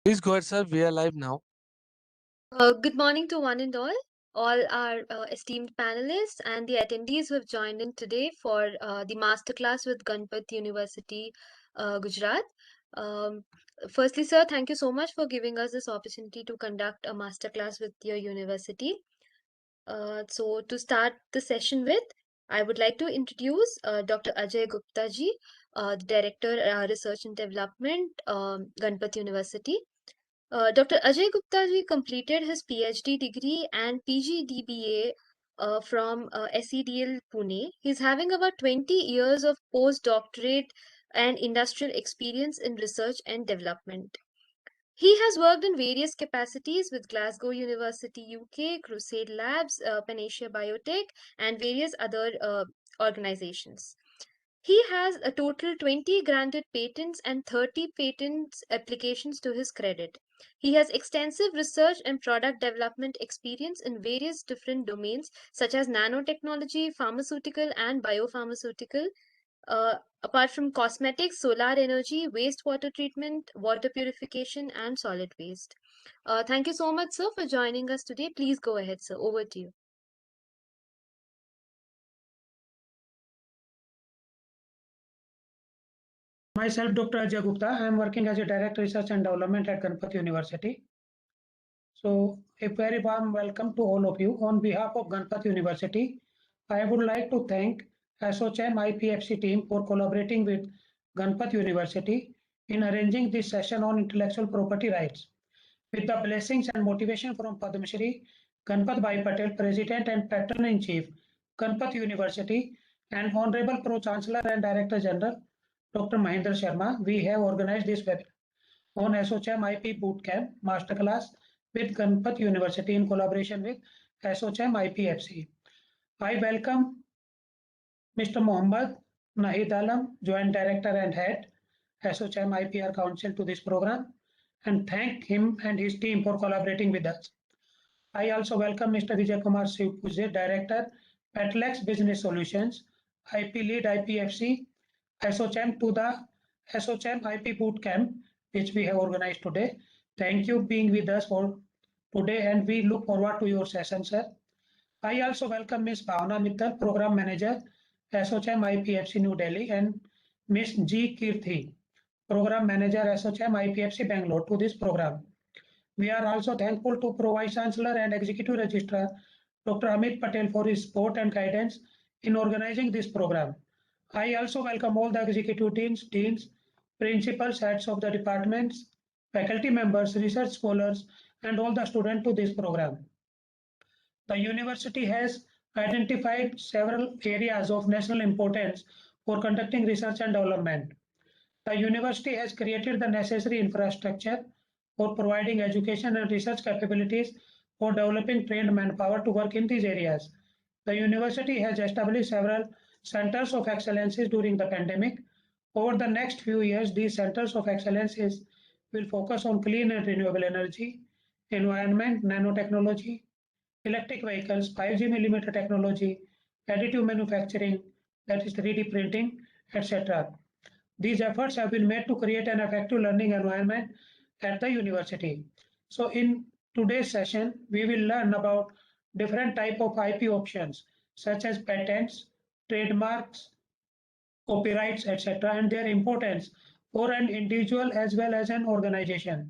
Please go ahead, sir. We are live now. Good morning to one and all our esteemed panelists and the attendees who have joined in today for the masterclass with Ganpat University, Gujarat. Um, Firstly, sir, thank you so much for giving us this opportunity to conduct a masterclass with your university. So, to start the session with, I would like to introduce Dr. Ajay Gupta ji, the Director, Research and Development, Ganpat University. Dr. Ajay Gupta ji completed his PhD degree and PGDBA from SEDL Pune. He's having about 20 years of postdoctorate and industrial experience in research and development. He has worked in various capacities with Glasgow University, UK, Crusade Labs, Panacea Biotech, and various other organizations. He has a total 20 granted patents and 30 patents applications to his credit. He has extensive research and product development experience in various different domains such as nanotechnology, pharmaceutical, and biopharmaceutical. Apart from cosmetics, solar energy, wastewater treatment, water purification, and solid waste. Thank you so much, sir, for joining us today. Please go ahead, sir. Over to you. Myself, Dr. Ajay Gupta. I am working as a Director Research and Development at Ganpat University. So, a very warm welcome to all of you. On behalf of Ganpat University, I would like to thank ASSOCHAM IPFC team for collaborating with Ganpat University in arranging this session on intellectual property rights. With the blessings and motivation from Padma Shri Ganpat Bhai Patel, President and Patron-in-Chief, Ganpat University, and Honorable Pro-Chancellor and Director General, Dr. Mahendra Sharma, we have organized this webinar on ASSOCHAM IP Bootcamp Masterclass with Ganpat University in collaboration with ASSOCHAM IPFC. I welcome Mr. Mohammad Nahid Alam, Joint Director and Head, ASSOCHAM IPR Council to this program, and thank him and his team for collaborating with us. I also welcome Mr. Vijay Kumar Sivpuje, Director, Petlex Business Solutions, IP Lead IPFC, ASSOCHAM to the ASSOCHAM IP Bootcamp, which we have organized today. Thank you being with us for today, and we look forward to your session, sir. I also welcome Ms. Bhavna Mittal, Program Manager, ASSOCHAM IPFC New Delhi, and Ms. G. Kirthi, Program Manager, ASSOCHAM IPFC Bangalore, to this program. We are also thankful to Pro-Vice Chancellor and Executive Registrar, Dr. Amit Patel, for his support and guidance in organizing this program. I also welcome all the executive teams, deans, principals, heads of the departments, faculty members, research scholars, and all the students to this program. The university has identified several areas of national importance for conducting research and development. The university has created the necessary infrastructure for providing education and research capabilities for developing trained manpower to work in these areas. The university has established several centers of excellence during the pandemic. Over the next few years, these centers of excellence will focus on clean and renewable energy, environment, nanotechnology, electric vehicles, 5G millimeter technology, additive manufacturing, that is 3D printing, etc. These efforts have been made to create an effective learning environment at the university. So in today's session, we will learn about different type of IP options, such as patents, trademarks, copyrights, etc., and their importance for an individual as well as an organization.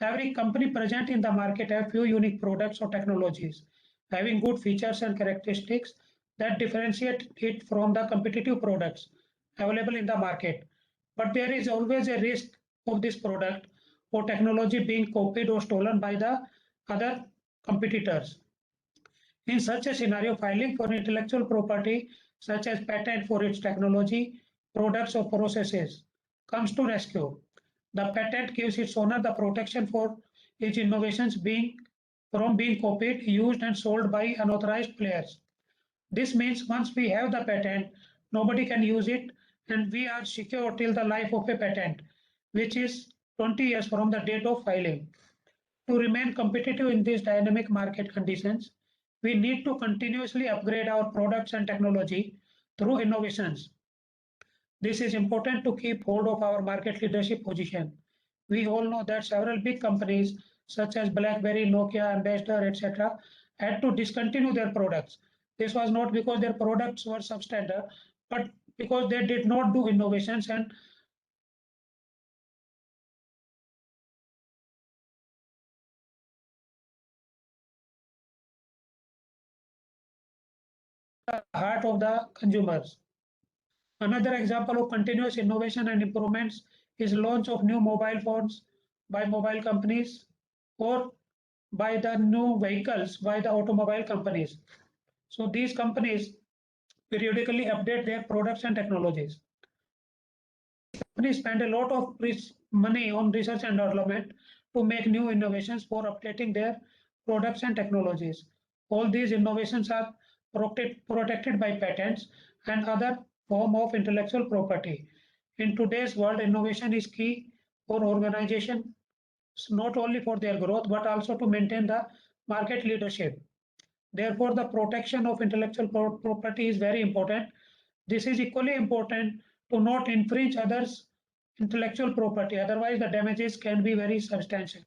Every company present in the market have few unique products or technologies, having good features and characteristics that differentiate it from the competitive products available in the market. But there is always a risk of this product or technology being copied or stolen by the other competitors. In such a scenario, filing for intellectual property, such as patent for its technology, products, or processes, comes to rescue. The patent gives its owner the protection for its innovations from being copied, used, and sold by unauthorized players. This means once we have the patent, nobody can use it, and we are secure till the life of a patent, which is 20 years from the date of filing. To remain competitive in these dynamic market conditions, we need to continuously upgrade our products and technology through innovations. This is important to keep hold of our market leadership position. We all know that several big companies such as BlackBerry, Nokia, Ambassador, etc., had to discontinue their products. This was not because their products were substandard, but because they did not do innovations and the heart of the consumers. Another example of continuous innovation and improvements is launch of new mobile phones by mobile companies or by the new vehicles by the automobile companies. So these companies periodically update their products and technologies. Companies spend a lot of money on research and development to make new innovations for updating their products and technologies. All these innovations are protected by patents and other form of intellectual property. In today's world, innovation is key for organizations not only for their growth but also to maintain the market leadership. Therefore, the protection of intellectual property is very important. This is equally important to not infringe others' intellectual property, otherwise, the damages can be very substantial.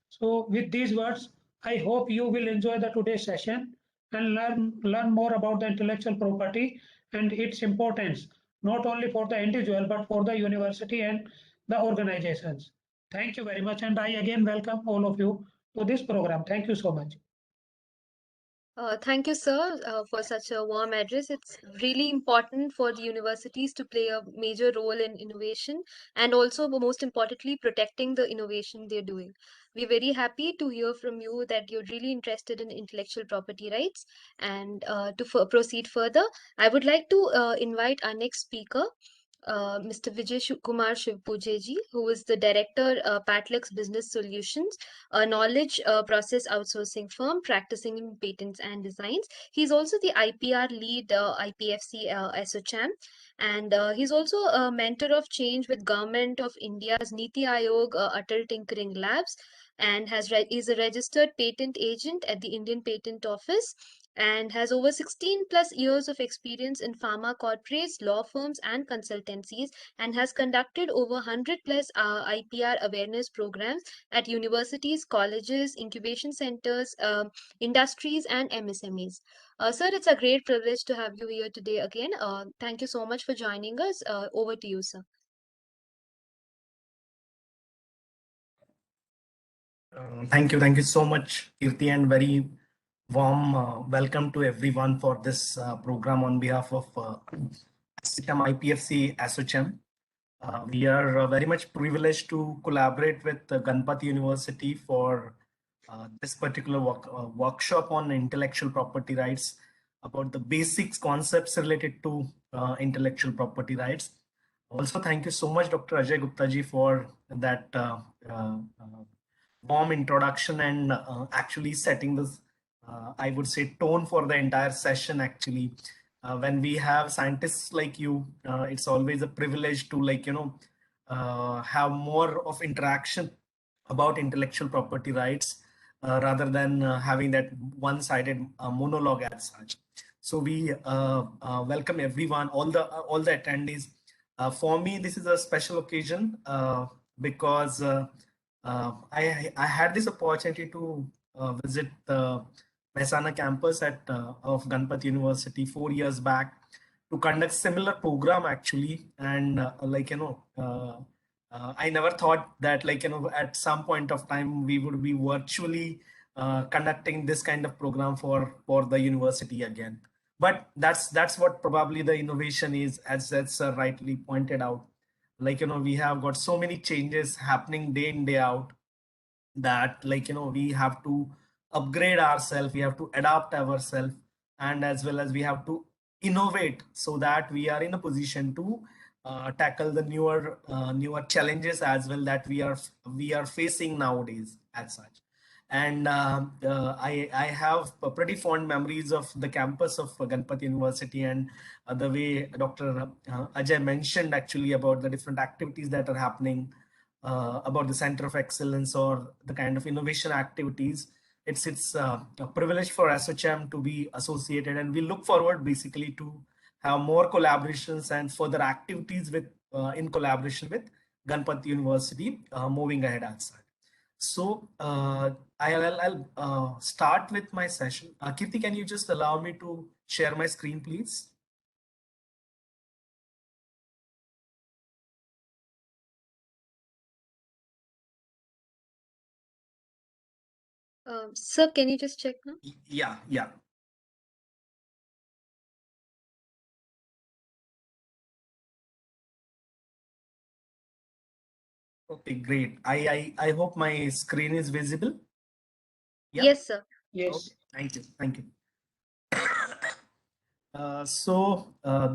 So, with these words, I hope you will enjoy the today's session and learn more about the intellectual property and its importance, not only for the individual but for the university and the organizations. Thank you very much, and I again welcome all of you to this program. Thank you so much. Thank you, sir, for such a warm address. It's really important for the universities to play a major role in innovation and also, most importantly, protecting the innovation they're doing. We're very happy to hear from you that you're really interested in intellectual property rights. And to proceed further, I would like to invite our next speaker, Mr. Vijay Kumar Shivpujeji, who is the director, Patlex Business Solutions, a knowledge process outsourcing firm practicing in patents and designs. He's also the IPR lead, IPFC SOCHAM, and he's also a mentor of change with Government of India's Niti Aayog Atal Tinkering Labs, and is a registered patent agent at the Indian Patent Office and has over 16 plus years of experience in pharma corporates, law firms, and consultancies, and has conducted over 100 plus IPR awareness programs at universities, colleges, incubation centers, industries, and MSMEs. Sir, it's a great privilege to have you here today again. Thank you so much for joining us. Over to you, sir. Thank you so much, Kirti, and very warm welcome to everyone for this program on behalf of SOCHAM IPFC ASOCHAM. We are very much privileged to collaborate with Ganpati University for this particular workshop on intellectual property rights, about the basics concepts related to intellectual property rights. Also, thank you so much, Dr. Ajay Gupta ji, for that warm introduction and actually setting this, I would say, tone for the entire session. Actually, when we have scientists like you, it's always a privilege to have more of interaction about intellectual property rights rather than having that one-sided monologue as such. So we welcome everyone, all the attendees. For me, this is a special occasion because I had this opportunity to visit the Mehsana campus of Ganpati University 4 years back to conduct similar program actually, and I never thought that at some point of time we would be virtually conducting this kind of program for the university again. But that's what probably the innovation is, as sir rightly pointed out. We have got so many changes happening day in day out that we have to upgrade ourselves, we have to adapt ourselves, and as well as we have to innovate so that we are in a position to tackle the newer challenges as well that we are facing nowadays as such. And I have pretty fond memories of the campus of Ganpati University, and the way Dr. Ajay mentioned actually about the different activities that are happening, about the Center of Excellence or the kind of innovation activities. It's a privilege for ASOCHAM to be associated, and we look forward basically to have more collaborations and further activities with in collaboration with Ganpati University moving ahead outside. So I'll start with my session. Kirti, can you just allow me to share my screen, please? Sir, can you just check now? Yeah. Okay, great. I hope my screen is visible. Yeah. Yes, sir. Yes. Okay, thank you.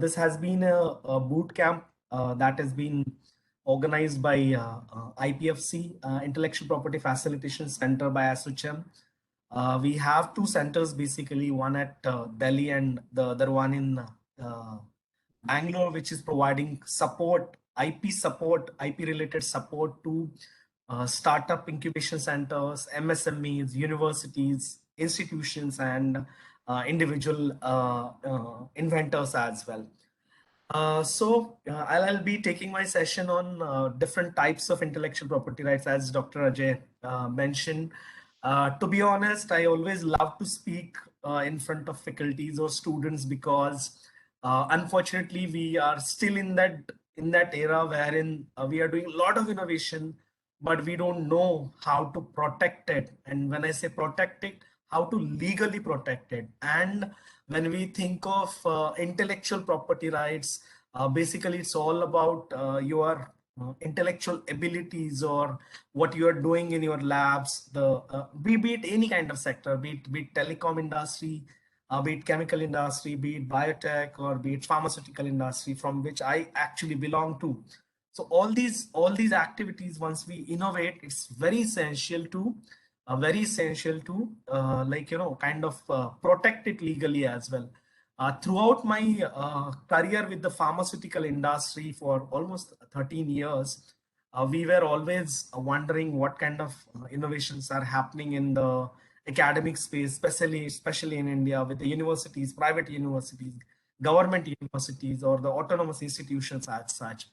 This has been a boot camp that has been organized by IPFC, Intellectual Property Facilitation Center by ASSOCHAM. We have two centers basically, one at Delhi and the other one in Bangalore, which is providing support, IP related support to startup incubation centers, MSMEs, universities, institutions, and individual inventors as well. I'll be taking my session on different types of intellectual property rights, as Dr. Ajay mentioned. To be honest, I always love to speak in front of faculties or students because unfortunately we are still in that era wherein we are doing a lot of innovation, but we don't know how to protect it. And when I say protect it, how to legally protect it. And when we think of intellectual property rights, basically it's all about your intellectual abilities or what you are doing in your labs, be it any kind of sector, be it telecom industry, be it chemical industry, be it biotech, or be it pharmaceutical industry, from which I actually belong to. So all these activities, once we innovate, it's very essential to kind of protect it legally as well. Throughout my career with the pharmaceutical industry for almost 13 years, we were always wondering what kind of innovations are happening in the academic space, especially in India, with the universities, private universities, government universities, or the autonomous institutions as such.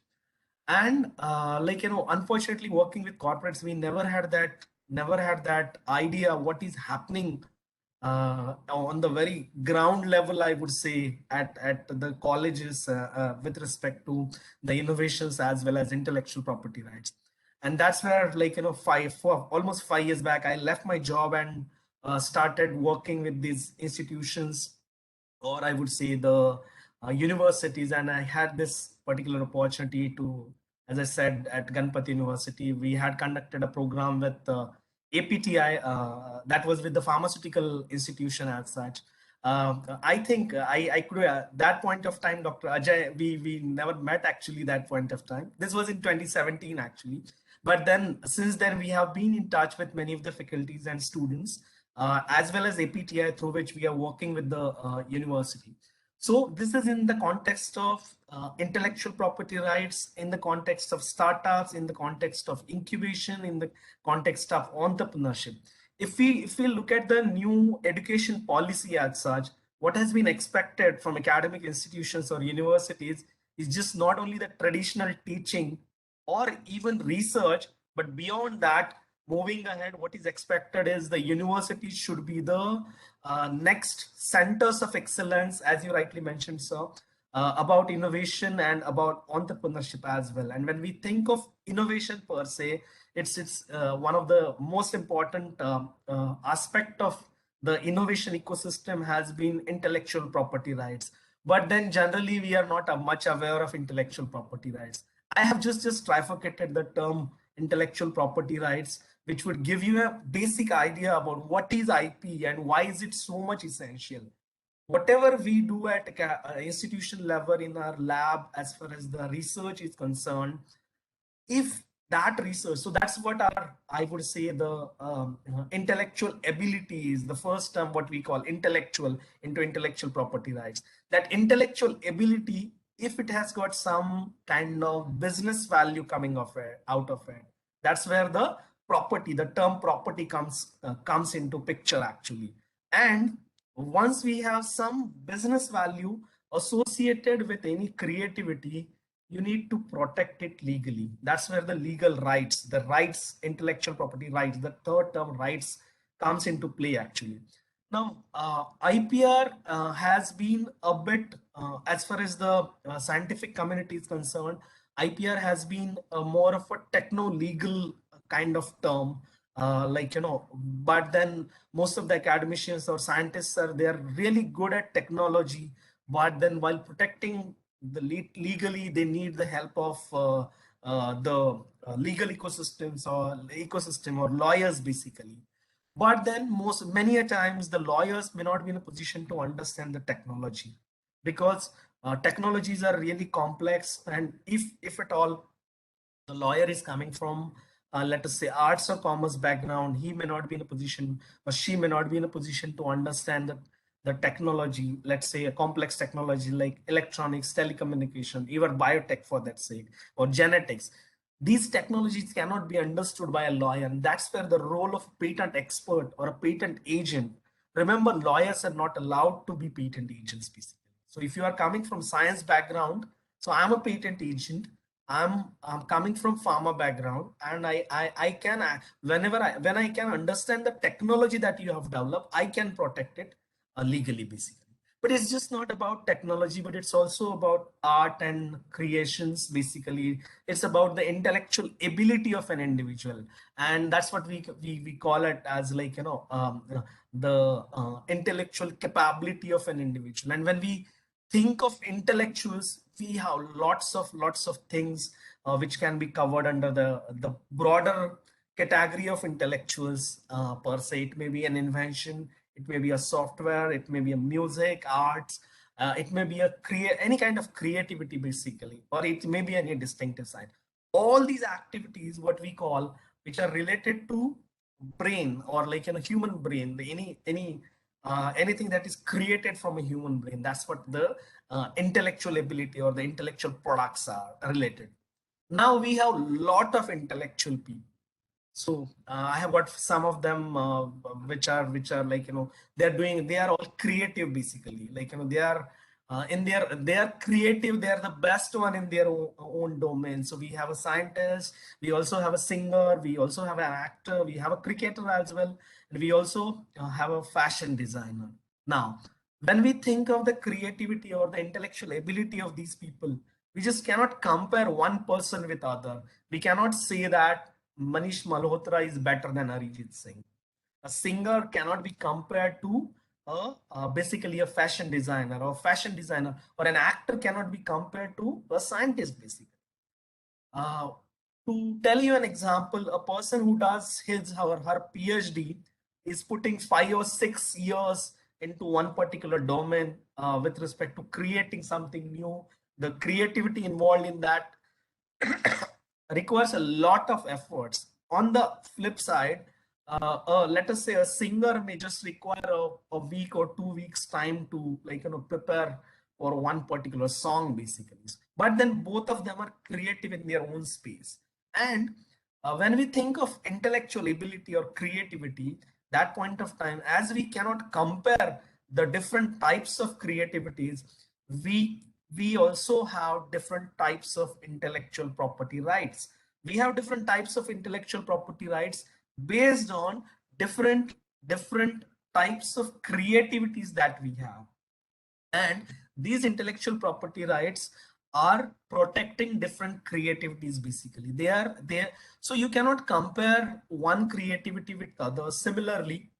And unfortunately, working with corporates, we never had that idea what is happening on the very ground level, I would say, at the colleges with respect to the innovations as well as intellectual property rights. And that's where, almost 5 years back, I left my job and started working with these institutions, or I would say the universities. And I had this particular opportunity to, as I said, at Ganpati University, we had conducted a program with APTI that was with the pharmaceutical institution as such. I think I could, at that point of time, Dr. Ajay, we never met actually that point of time. This was in 2017 actually. But then since then, we have been in touch with many of the faculties and students, as well as APTI, through which we are working with the university. So this is in the context of intellectual property rights, in the context of startups, in the context of incubation, in the context of entrepreneurship. If we look at the new education policy as such, what has been expected from academic institutions or universities is just not only the traditional teaching or even research, but beyond that, moving ahead, what is expected is the universities should be the next centers of excellence, as you rightly mentioned, sir, about innovation and about entrepreneurship as well. And when we think of innovation per se, it's one of the most important aspect of the innovation ecosystem has been intellectual property rights. But then generally we are not much aware of intellectual property rights. I have just trifurcated the term intellectual property rights, which would give you a basic idea about what is IP and why is it so much essential. Whatever we do at institution level in our lab, as far as the research is concerned, if that research, so that's what our, I would say, the intellectual ability is the first term, what we call intellectual into intellectual property rights. That intellectual ability, if it has got some kind of business value coming of it, out of it, that's where the property, the term property comes into picture actually. And once we have some business value associated with any creativity, you need to protect it legally. That's where the legal rights, the rights, intellectual property rights, the third term rights comes into play actually. Now, IPR has been a bit, as far as the scientific community is concerned, IPR has been more of a techno-legal kind of term, but then most of the academicians or scientists they're really good at technology, but then while protecting the legally, they need the help of the legal ecosystems or ecosystem or lawyers basically. But then many a times the lawyers may not be in a position to understand the technology, because technologies are really complex, and if at all the lawyer is coming from let us say arts or commerce background, he may not be in a position, or she may not be in a position to understand the technology, let's say a complex technology like electronics, telecommunication, even biotech for that sake, or genetics. These technologies cannot be understood by a lawyer, and that's where the role of patent expert or a patent agent. Remember, lawyers are not allowed to be patent agents basically. So if you are coming from science background, so I'm a patent agent. I'm coming from pharma background, and I can when I can understand the technology that you have developed, I can protect it legally basically. But it's just not about technology, but it's also about art and creations basically. It's about the intellectual ability of an individual, and that's what we call it as, like, the intellectual capability of an individual. And when we think of intellectuals, we have lots of things which can be covered under the broader category of intellectuals per se. It may be an invention, it may be a software, it may be a music, arts, it may be any kind of creativity basically, or it may be any distinctive side. All these activities, what we call, which are related to brain, or like in a human brain, anything that is created from a human brain, that's what the intellectual ability or the intellectual products are related. Now we have a lot of intellectual people. So I have got some of them which are like, they are all creative basically, like, they are they are creative, they are the best one in their own domain. So we have a scientist, we also have a singer, we also have an actor, we have a cricketer as well, and we also have a fashion designer. Now, when we think of the creativity or the intellectual ability of these people, we just cannot compare one person with other. We cannot say that Manish Malhotra is better than Arijit Singh. A singer cannot be compared to basically a fashion designer, or an actor cannot be compared to a scientist basically. To tell you an example, a person who does his or her PhD is putting 5 or 6 years into one particular domain with respect to creating something new. The creativity involved in that requires a lot of efforts. On the flip side, let us say a singer may just require a week or 2 weeks time to, like, prepare for one particular song basically. But then both of them are creative in their own space. And when we think of intellectual ability or creativity, that point of time, as we cannot compare the different types of creativities, we also have different types of intellectual property rights. We have different types of intellectual property rights based on different types of creativities that we have. And these intellectual property rights are protecting different creativities basically. They are there, so you cannot compare one creativity with others. Similarly,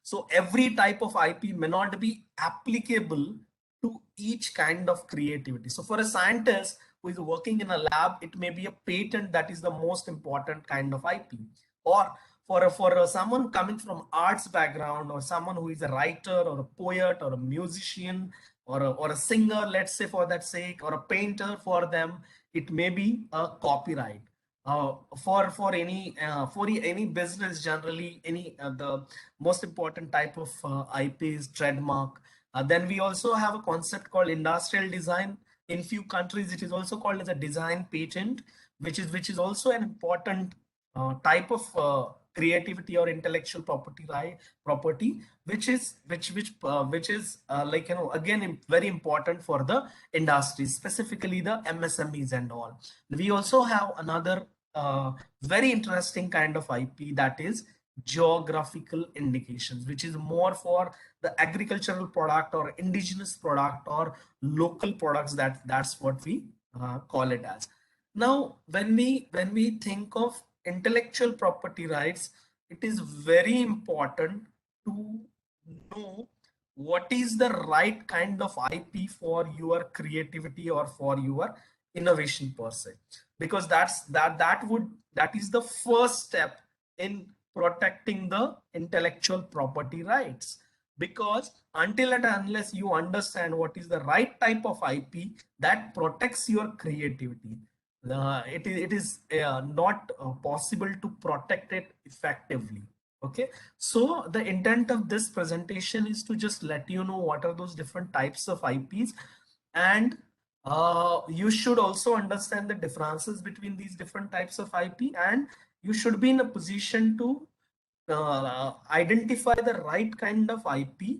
so every type of IP may not be applicable to each kind of creativity. So for a scientist who is working in a lab, it may be a patent that is the most important kind of IP. Or for someone coming from arts background, or someone who is a writer or a poet or a musician or a singer, let's say for that sake, or a painter, for them it may be a copyright. For any business, generally any the most important type of IP is trademark. Then we also have a concept called industrial design. In few countries, it is also called as a design patent, which is also an important type of creativity or intellectual property, which is like, you know, again, very important for the industry, specifically the MSMEs and all. We also have another very interesting kind of IP, that is geographical indications, which is more for the agricultural product or indigenous product or local products. That's what we call it as. Now, when we think of intellectual property rights, it is very important to know what is the right kind of IP for your creativity or for your innovation per se, because that is the first step in protecting the intellectual property rights. Because until and unless you understand what is the right type of IP that protects your creativity, it is not possible to protect it effectively. Okay, so the intent of this presentation is to just let you know what are those different types of IPs, and you should also understand the differences between these different types of IP, and you should be in a position to identify the right kind of IP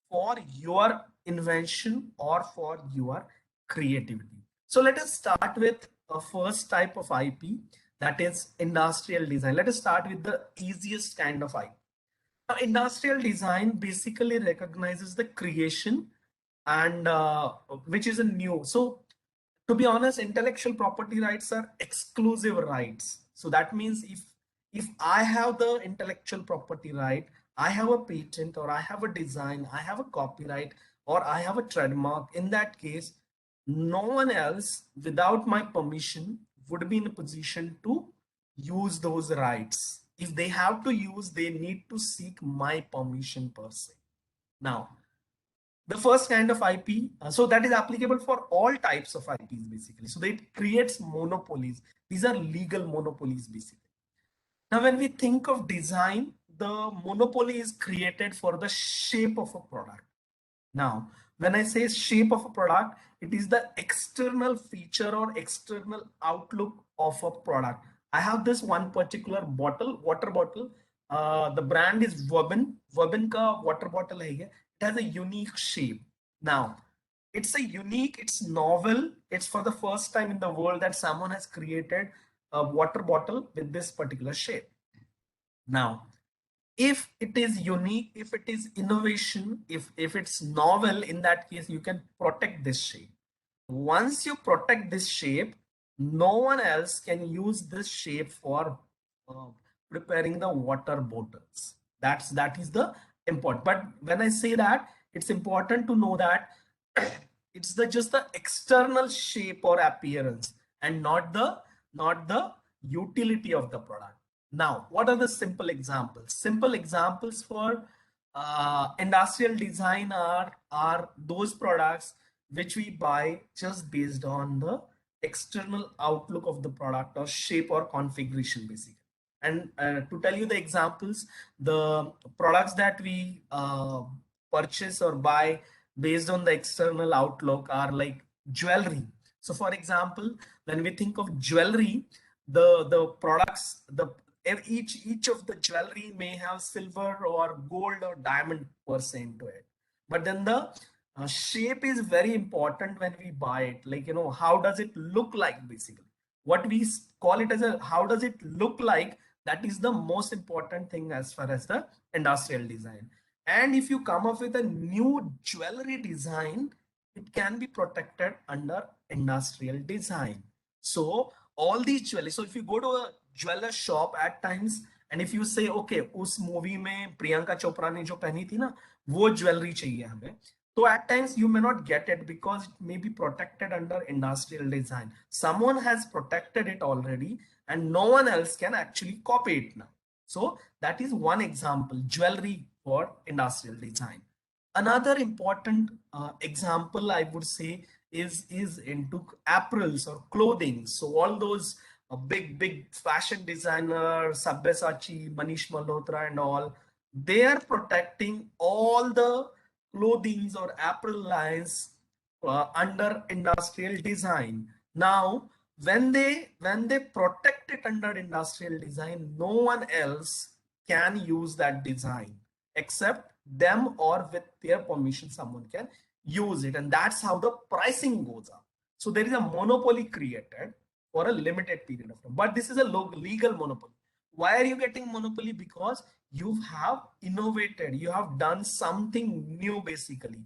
for your invention or for your creativity. So let us start with a first type of IP, that is industrial design. Let us start with the easiest kind of IP. Now, industrial design basically recognizes the creation and which is a new. So to be honest, intellectual property rights are exclusive rights. So that means if I have the intellectual property right, I have a patent, or I have a design, I have a copyright, or I have a trademark, in that case, no one else without my permission would be in a position to use those rights. If they have to use, they need to seek my permission per se. Now, the first kind of IP, so that is applicable for all types of IPs basically. So it creates monopolies. These are legal monopolies basically. Now, when we think of design, the monopoly is created for the shape of a product. Now, when I say shape of a product, it is the external feature or external outlook of a product. I have this one particular bottle, water bottle. The brand is Verbin. Verbin ka water bottle hai. It has a unique shape. Now, it's novel. It's for the first time in the world that someone has created a water bottle with this particular shape. Now, if it is unique, if it is innovation, if it's novel, in that case, you can protect this shape. Once you protect this shape, no one else can use this shape for preparing the water bottles. That is the important. But when I say that, it's important to know that it's just the external shape or appearance, and not the utility of the product. Now, what are the simple examples? Simple examples for industrial design are those products which we buy just based on the external outlook of the product or shape or configuration basically. And to tell you the examples, the products that we purchase or buy based on the external outlook are like jewelry. So for example, when we think of jewelry, the products, each of the jewelry may have silver or gold or diamond per se into it, but then the shape is very important when we buy it. Like, you know, how does it look like basically? What we call it as a how does it look like, that is the most important thing as far as the industrial design. And if you come up with a new jewelry design, it can be protected under industrial design. So all these jewelry, so if you go to a jeweler shop at times, and if you say, okay, उस movie में प्रियंका चोपड़ा ने जो पहनी थी ना, वो jewellery चाहिए हमें, so at times you may not get it because it may be protected under industrial design. Someone has protected it already and no one else can actually copy it now. So that is one example, jewelry for industrial design. Another important example I would say is into apparels or clothing. So all those big fashion designers, Sabyasachi, Manish Malhotra and all, they are protecting all the clothing or apparel lines under industrial design. Now, when they protect it under industrial design, no one else can use that design, except them or with their permission, someone can use it. And that's how the pricing goes up. So there is a monopoly created for a limited period of time. But this is a legal monopoly. Why are you getting monopoly? Because you have innovated, you have done something new basically.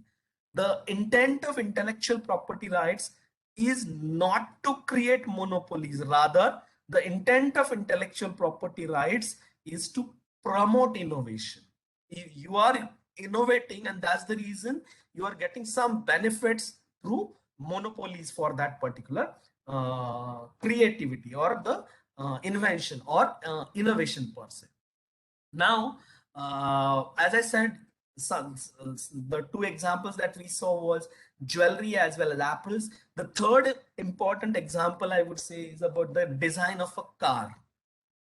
The intent of intellectual property rights is not to create monopolies. Rather, the intent of intellectual property rights is to promote innovation. You are innovating, and that's the reason you are getting some benefits through monopolies for that particular creativity or the invention or innovation per se. Now, as I said, the two examples that we saw was jewelry as well as apples. The third important example I would say is about the design of a car.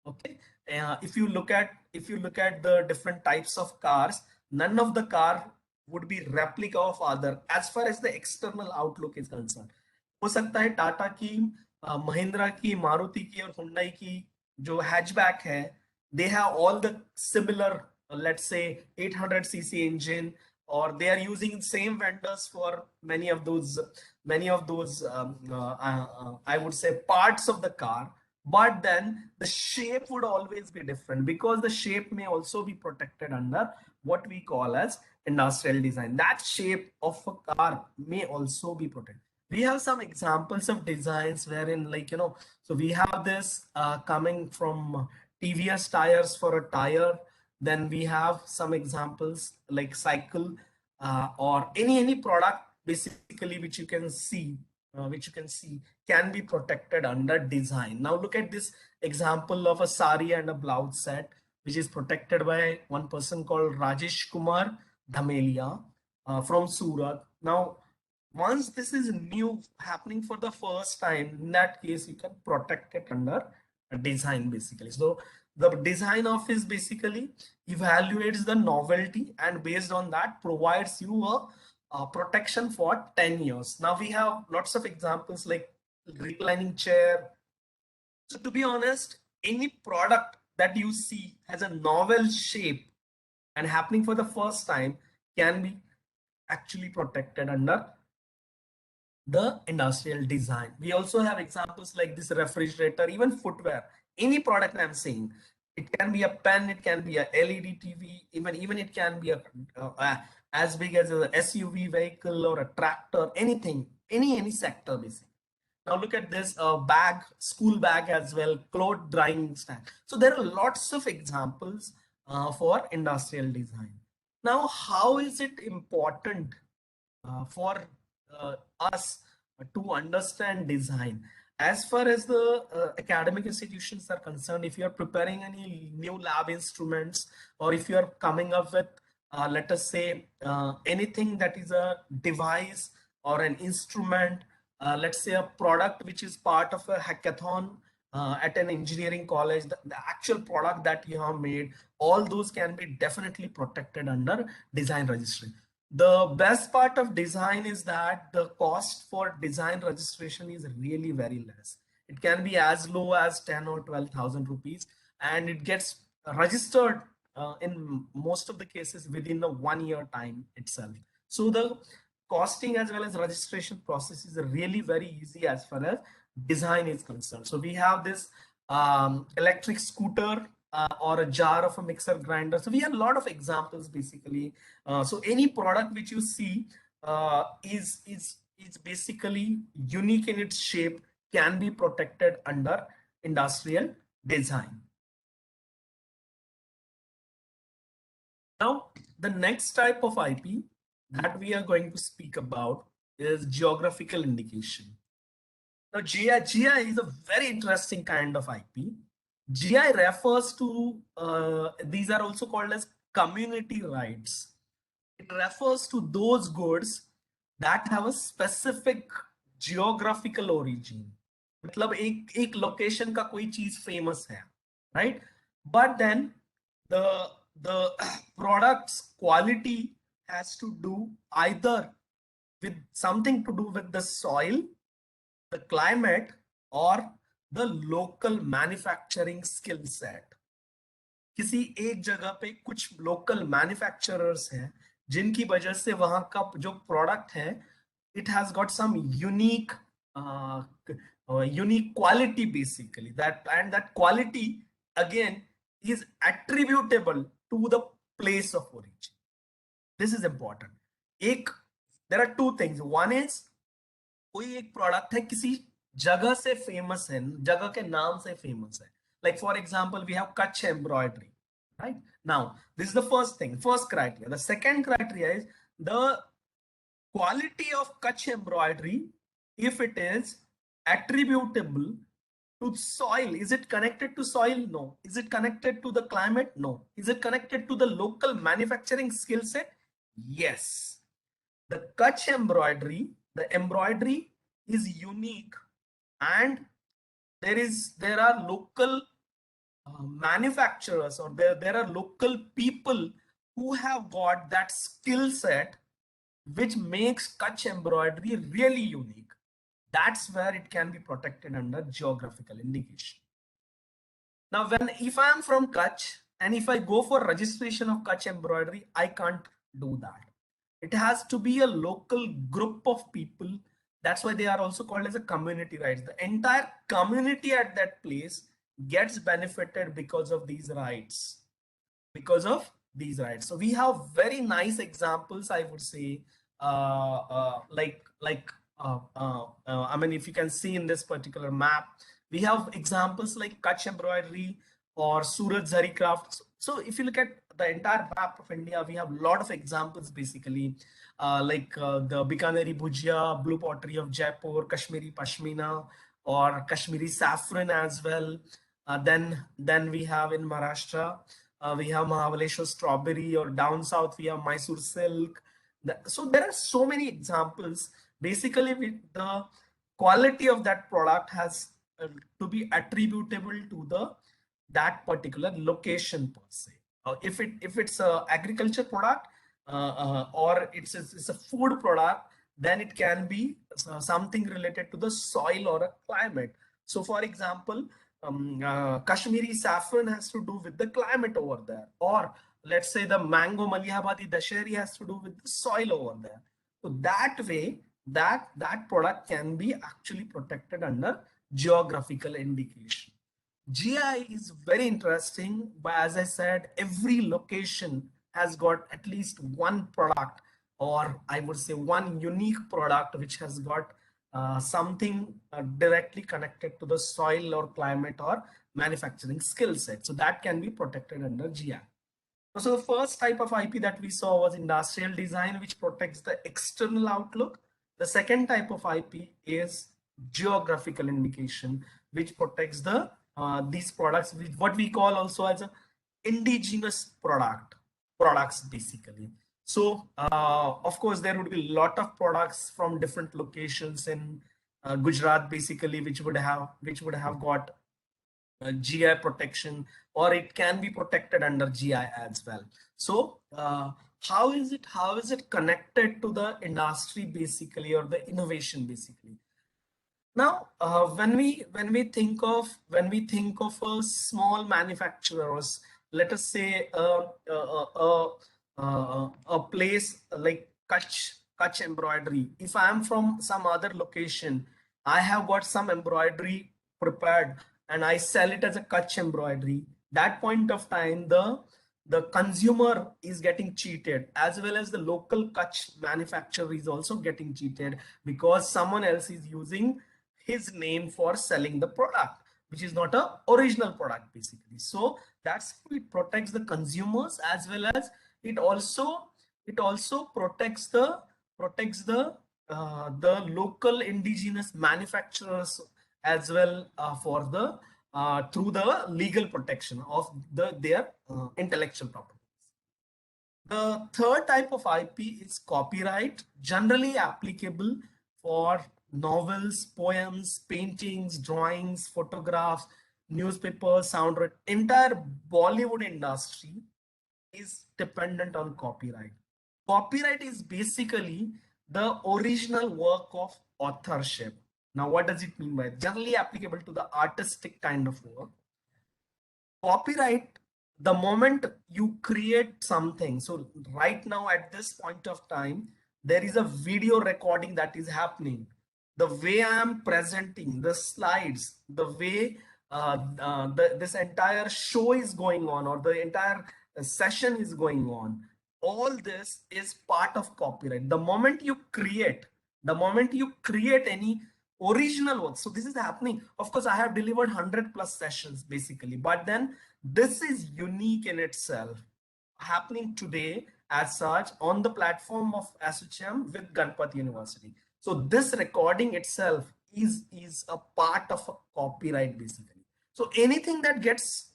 Okay, if you look at the different types of cars, none of the car would be replica of other as far as the external outlook is concerned. हो सकता है टाटा की, महिंद्रा की, मारुति की और Hyundai की जो hatchback है, they have all the similar, let's say 800cc engine, or they are using same vendors for many of those I would say parts of the car. But then the shape would always be different, because the shape may also be protected under what we call as industrial design. That shape of a car may also be protected. We have some examples of designs wherein, like, so we have this coming from TVS tires for a tire. Then we have some examples like cycle or any product basically which you can see can be protected under design. Now look at this example of a sari and a blouse set, which is protected by one person called Rajesh Kumar Dhamelia from Surat. Now, once this is new, happening for the first time, in that case, you can protect it under a design basically. So the design office basically evaluates the novelty, and based on that provides you a protection for 10 years. Now we have lots of examples like reclining chair. So to be honest, any product that you see has a novel shape and happening for the first time can be actually protected under the industrial design. We also have examples like this refrigerator, even footwear, any product I'm saying. It can be a pen, it can be a LED TV, even it can be a as big as a SUV vehicle or a tractor, anything, any sector basically. Now look at this bag, school bag as well, cloth drying stand. So there are lots of examples for industrial design. Now, how is it important for us to understand design? As far as the academic institutions are concerned, if you are preparing any new lab instruments, or if you are coming up with, let us say, anything that is a device or an instrument, let's say a product which is part of a hackathon at an engineering college, the actual product that you have made, all those can be definitely protected under design registry. The best part of design is that the cost for design registration is really very less. It can be as low as 10 or 12,000 rupees, and it gets registered in most of the cases within the 1 year time itself. So the costing as well as registration process is really very easy as far as design is concerned. So we have this electric scooter or a jar of a mixer grinder. So we have a lot of examples basically. So any product which you see is basically unique in its shape, can be protected under industrial design. Now, the next type of IP that we are going to speak about is geographical indication. Now, GI is a very interesting kind of IP. GI refers to, these are also called as community rights. It refers to those goods that have a specific geographical origin. मतलब एक location का कोई चीज famous है, right? But then the product's quality has to do either with something to do with the soil, the climate, or the local manufacturing skill set. किसी एक जगह पे कुछ लोकल मैन्युफैक्चरर्स हैं जिनकी वजह से वहां का जो प्रोडक्ट है it has got some uh, unique quality basically, that and that quality again is attributable to the place of origin. This is important. एक there are two things. One is कोई एक प्रोडक्ट है किसी जगह से famous है, जगह के नाम से फेमस है. Like for example, we have Kutch embroidery, right? Now, this is the first thing, first criteria. The second criteria is the quality of Kutch embroidery, if it is attributable to soil. Is it connected to soil? No. Is it connected to the climate? No. Is it connected to the local manufacturing skill set? Yes. The Kutch embroidery, the embroidery is unique, and there are local manufacturers, or there are local people who have got that skill set which makes Kutch embroidery really unique. That's where it can be protected under geographical indication. Now, if I am from Kutch and if I go for registration of Kutch embroidery, I can't do that. It has to be a local group of people. That's why they are also called as a community rights. The entire community at that place gets benefited because of these rights. So we have very nice examples, I would say, I mean, if you can see in this particular map, we have examples like Kutch embroidery or Surat Zari crafts. So if you look at the entire map of India, we have a lot of examples basically, the Bikaneri Bhujia, blue pottery of Jaipur, Kashmiri Pashmina, or Kashmiri saffron as well. Then we have in Maharashtra, we have Mahabaleshwar strawberry, or down south we have Mysore silk. So there are so many examples. Basically, the quality of that product has to be attributable to that particular location per se. If it's a agriculture product, or it's a food product, then it can be something related to the soil or a climate. So for example, Kashmiri saffron has to do with the climate over there, or let's say the mango Malihabadi Dasheri has to do with the soil over there. So that way, that product can be actually protected under geographical indication. GI is very interesting, but as I said, every location has got at least one product, or I would say one unique product, which has got something directly connected to the soil or climate or manufacturing skill set. So that can be protected under GI. So the first type of IP that we saw was industrial design, which protects the external outlook. The second type of IP is geographical indication, which protects these products, which what we call also as a indigenous products basically. So of course there would be a lot of products from different locations in Gujarat basically, which would have got GI protection, or it can be protected under GI as well. So how is it connected to the industry basically, or the innovation basically? Now, when we think of a small manufacturer, or let us say a place like Kutch embroidery. If I am from some other location, I have got some embroidery prepared and I sell it as a Kutch embroidery. That point of time, the consumer is getting cheated, as well as the local Kutch manufacturer is also getting cheated, because someone else is using his name for selling the product, which is not a original product basically. So that's how it protects the consumers, as well as it also protects the local indigenous manufacturers as well, for the through the legal protection of their intellectual properties. The third type of IP is copyright, generally applicable for novels, poems, paintings, drawings, photographs, newspapers, sound. Entire Bollywood industry is dependent on copyright. Copyright is basically the original work of authorship. Now, what does it mean by it? Generally applicable to the artistic kind of work. Copyright, the moment you create something, so right now at this point of time, there is a video recording that is happening. The way I am presenting the slides, the way this entire show is going on, or the entire session is going on, all this is part of copyright. The moment you create any original work, so this is happening. Of course, I have delivered 100 plus sessions basically, but then this is unique in itself, happening today as such on the platform of ASSOCHAM with Ganpati University. So this recording itself is a part of a copyright basically. So anything that gets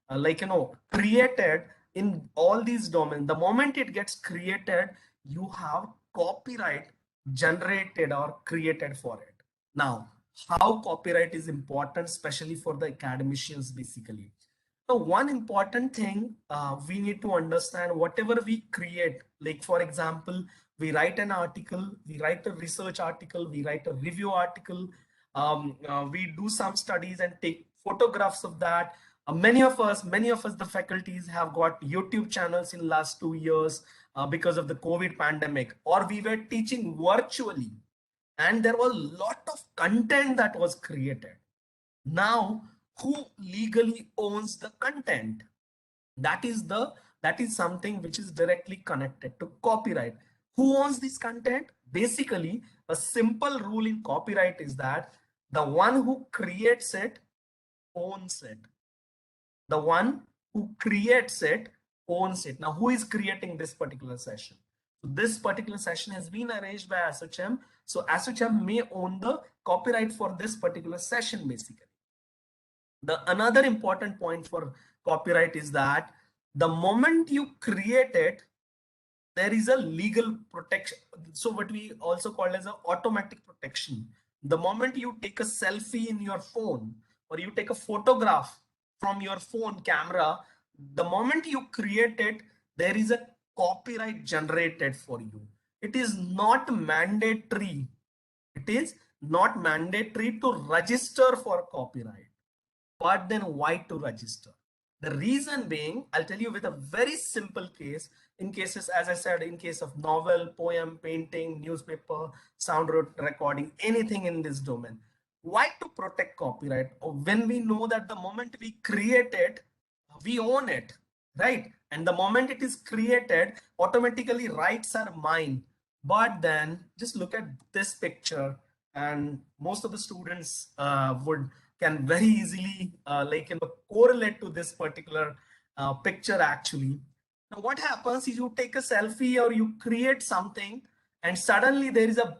like created in all these domains, the moment it gets created, you have copyright generated or created for it. Now, how copyright is important, especially for the academicians basically. So one important thing we need to understand, whatever we create, like for example, we write an article, we write a research article, we write a review article, we do some studies and take photographs of that. Many of us, the faculties have got YouTube channels in last 2 years because of the COVID pandemic, or we were teaching virtually, and there was a lot of content that was created. Now, who legally owns the content? That is something which is directly connected to copyright. Who owns this content? Basically, a simple rule in copyright is that the one who creates it owns it. The one who creates it owns it. Now, who is creating this particular session? So this particular session has been arranged by ASSOCHAM. So ASSOCHAM may own the copyright for this particular session basically. Another important point for copyright is that the moment you create it, there is a legal protection. So what we also call as an automatic protection. The moment you take a selfie in your phone, or you take a photograph from your phone camera, the moment you create it, there is a copyright generated for you. It is not mandatory. It is not mandatory to register for copyright. But then why to register? The reason being, I'll tell you with a very simple case. In cases, as I said, in case of novel, poem, painting, newspaper, sound recording, anything in this domain. Why to protect copyright? When we know that the moment we create it, we own it, right? And the moment it is created, automatically rights are mine. But then just look at this picture, and most of the students can very easily correlate to this particular picture actually. Now what happens is you take a selfie or you create something, and suddenly there is a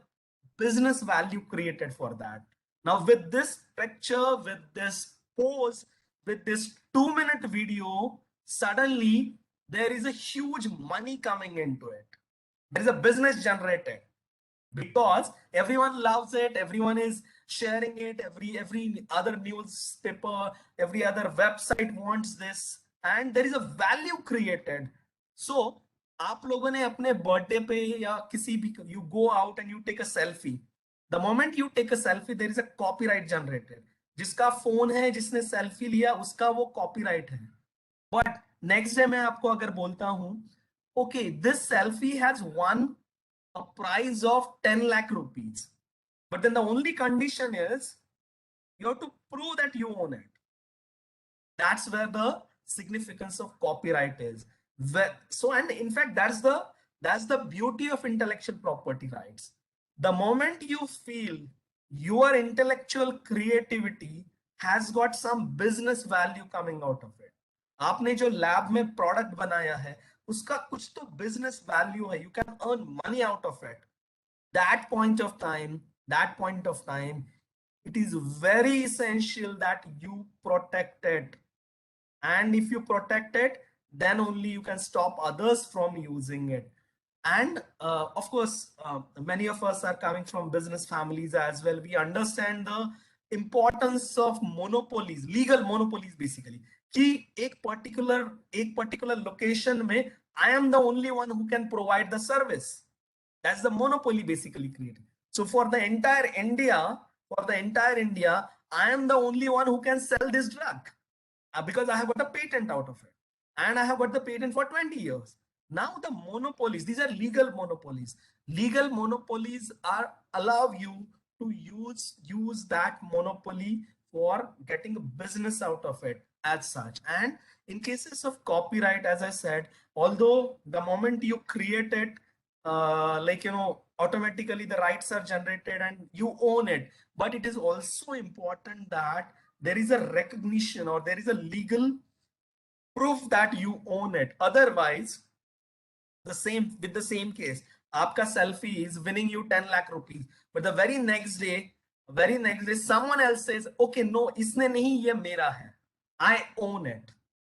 business value created for that. Now with this picture, with this pose, with this 2-minute video, suddenly there is a huge money coming into it. There is a business generated because everyone loves it, everyone is sharing it, every other newspaper, every other website wants this, and there is a value created. So आप लोगों ने अपने birthday पे या किसी भी, you go out and you take a selfie. The moment you take a selfie, there is a copyright generated. जिसका phone है, जिसने सेल्फी लिया, उसका वो कॉपीराइट है. बट नेक्स्ट डे मैं आपको अगर बोलता हूं, okay, this selfie has won a prize of 10 lakh rupees, but then the only condition is you have to prove that you own it. That's where the significance of copyright is. So, and in fact, that's the beauty of intellectual property rights. The moment you feel your intellectual creativity has got some business value coming out of it, आपने जो lab में product बनाया है उसका कुछ तो business value है, you can earn money out of it. That point of time, it is very essential that you protect it. And if you protect it, then only you can stop others from using it. And of course, many of us are coming from business families as well. We understand the importance of monopolies, legal monopolies basically. कि एक particular location में I am the only one who can provide the service. That's the monopoly basically created. So for the entire India, I am the only one who can sell this drug. because I have got a patent out of it, and I have got the patent for 20 years. Now the monopolies, these are legal monopolies. Legal monopolies are allow you to use that monopoly for getting a business out of it as such. And in cases of copyright, as I said, although the moment you create it, automatically the rights are generated and you own it, but it is also important that there is a recognition or there is a legal proof that you own it. Otherwise, the same case, आपका selfie is winning you 10 lakh rupees, but the very next day someone else says, okay, no, इसने नहीं, ये मेरा है. I own it.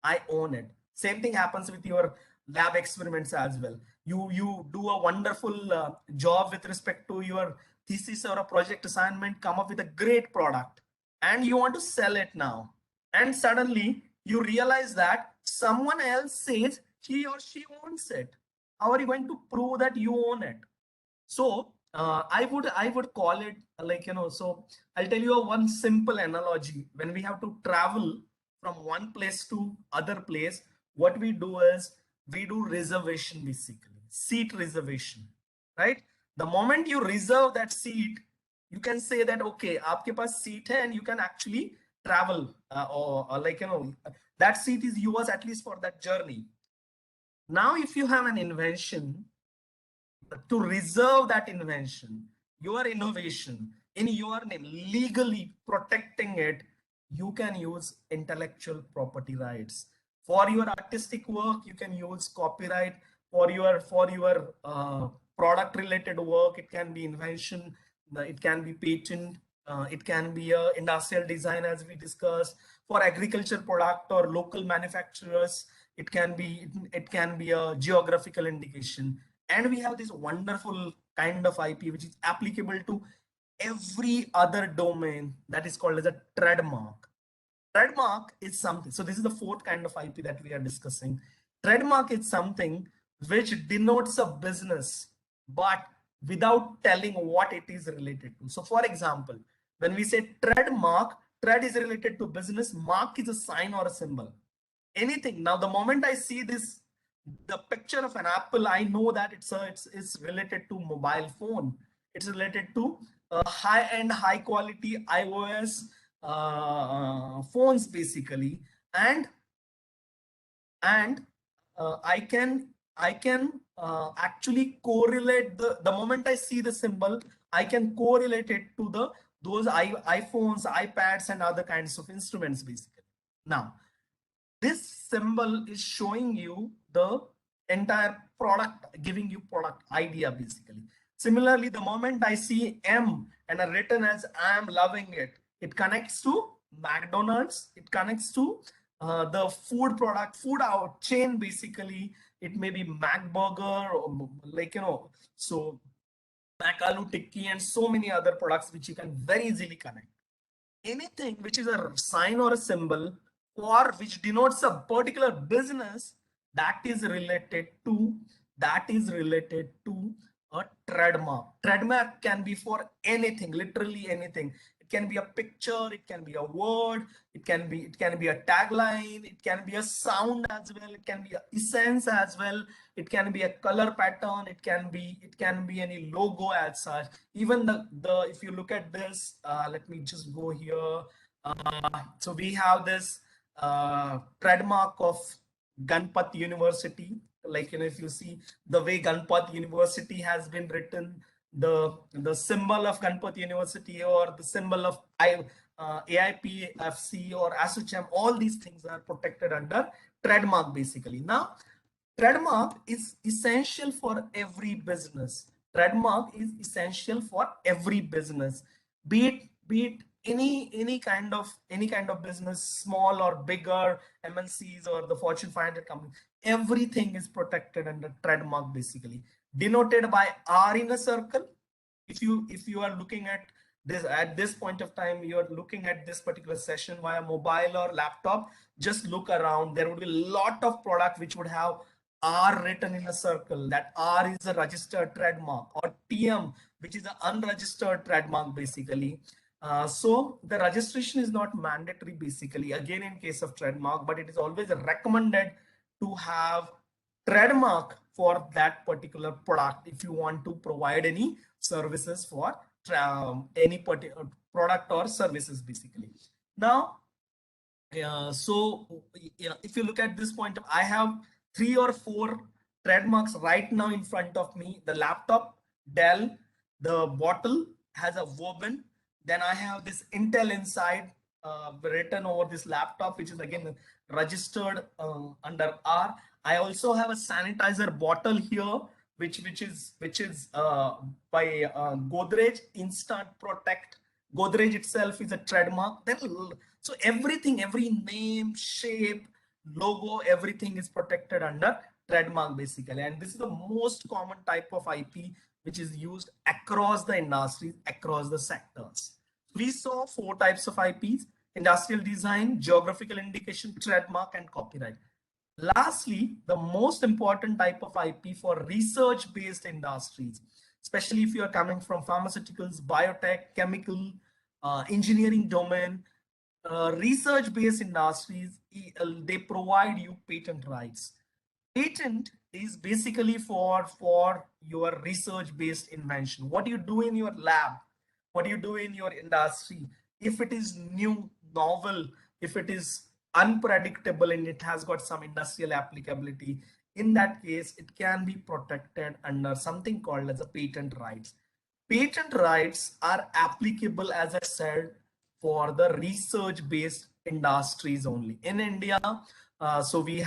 I own it. Same thing happens with your lab experiments as well. You do a wonderful job with respect to your thesis or a project assignment, come up with a great product, and you want to sell it now. And suddenly you realize that someone else says he or she owns it. How are you going to prove that you own it? So I would call it so I'll tell you one simple analogy. When we have to travel from one place to other place, what we do is we do reservation, basically seat reservation, right? The moment you reserve that seat, you can say that okay, आपके पास seat है, and you can actually travel that seat is yours at least for that journey. Now if you have an invention, to reserve that invention, your innovation in your name, legally protecting it, you can use intellectual property rights. For your artistic work, you can use copyright. For your product related work, it can be invention, it can be patent, it can be a industrial design, as we discussed. For agriculture product or local manufacturers, it can be a geographical indication. And we have this wonderful kind of IP which is applicable to every other domain, that is called as a trademark. Trademark is something, so this is the fourth kind of IP that we are discussing. Trademark is something which denotes a business, but without telling what it is related to. So for example, when we say trademark, trade is related to business, mark is a sign or a symbol. Anything. Now, the moment I see this, the picture of an apple, I know that it's related to mobile phone. It's related to high-end, high-quality iOS phones, basically. And I can actually correlate the moment I see the symbol, I can correlate it to those iPhones, iPads, and other kinds of instruments, basically. Now, this symbol is showing you the entire product, giving you product idea, basically. Similarly, the moment I see M and are written as I am loving it, it connects to McDonald's, it connects to the food product, food out chain, basically. It may be McBurger, or so Macalu Tikki and so many other products which you can very easily connect. Anything which is a sign or a symbol or which denotes a particular business, that is related to a trademark. Trademark can be for anything, literally anything. It can be a picture, it can be a word, it can be a tagline, it can be a sound as well, it can be an essence as well, it can be a color pattern, it can be any logo as such. Even the if you look at this, let me just go here. So we have this trademark of Ganpat University. If you see the way Ganpat University has been written, the symbol of Ganpat University or the symbol of AIPFC or ASSOCHAM, all these things are protected under trademark, basically. Now, trademark is essential for every business. Trademark is essential for every business, be it any kind of business, small or bigger, MNCs or the Fortune 500 companies. Everything is protected under trademark, basically, denoted by R in a circle. If you are looking at this at this point of time, you are looking at this particular session via mobile or laptop, just look around. There would be a lot of product which would have R written in a circle. That R is a registered trademark, or TM, which is an unregistered trademark, basically. So the registration is not mandatory basically, again in case of trademark, but it is always recommended to have trademark for that particular product if you want to provide any services for any particular product or services basically. Now, if you look at this point, I have 3 or 4 trademarks right now in front of me. The laptop, Dell, the bottle has a Woven. Then I have this Intel inside written over this laptop, which is again registered under R. I also have a sanitizer bottle here, which is by Godrej Instant Protect. Godrej itself is a trademark. Then so everything, every name, shape, logo, everything is protected under trademark basically. And this is the most common type of IP which is used across the industries, across the sectors. We saw 4 types of IPs: industrial design, geographical indication, trademark, and copyright. Lastly, the most important type of IP for research-based industries, especially if you are coming from pharmaceuticals, biotech, chemical, engineering domain, research-based industries, they provide you patent rights. Patent is basically for your research-based invention. What you do in your lab, what you do in your industry, if it is new, novel, if it is unpredictable and it has got some industrial applicability, in that case, it can be protected under something called as a patent rights. Patent rights are applicable, as I said, for the research-based industries only. In India, so we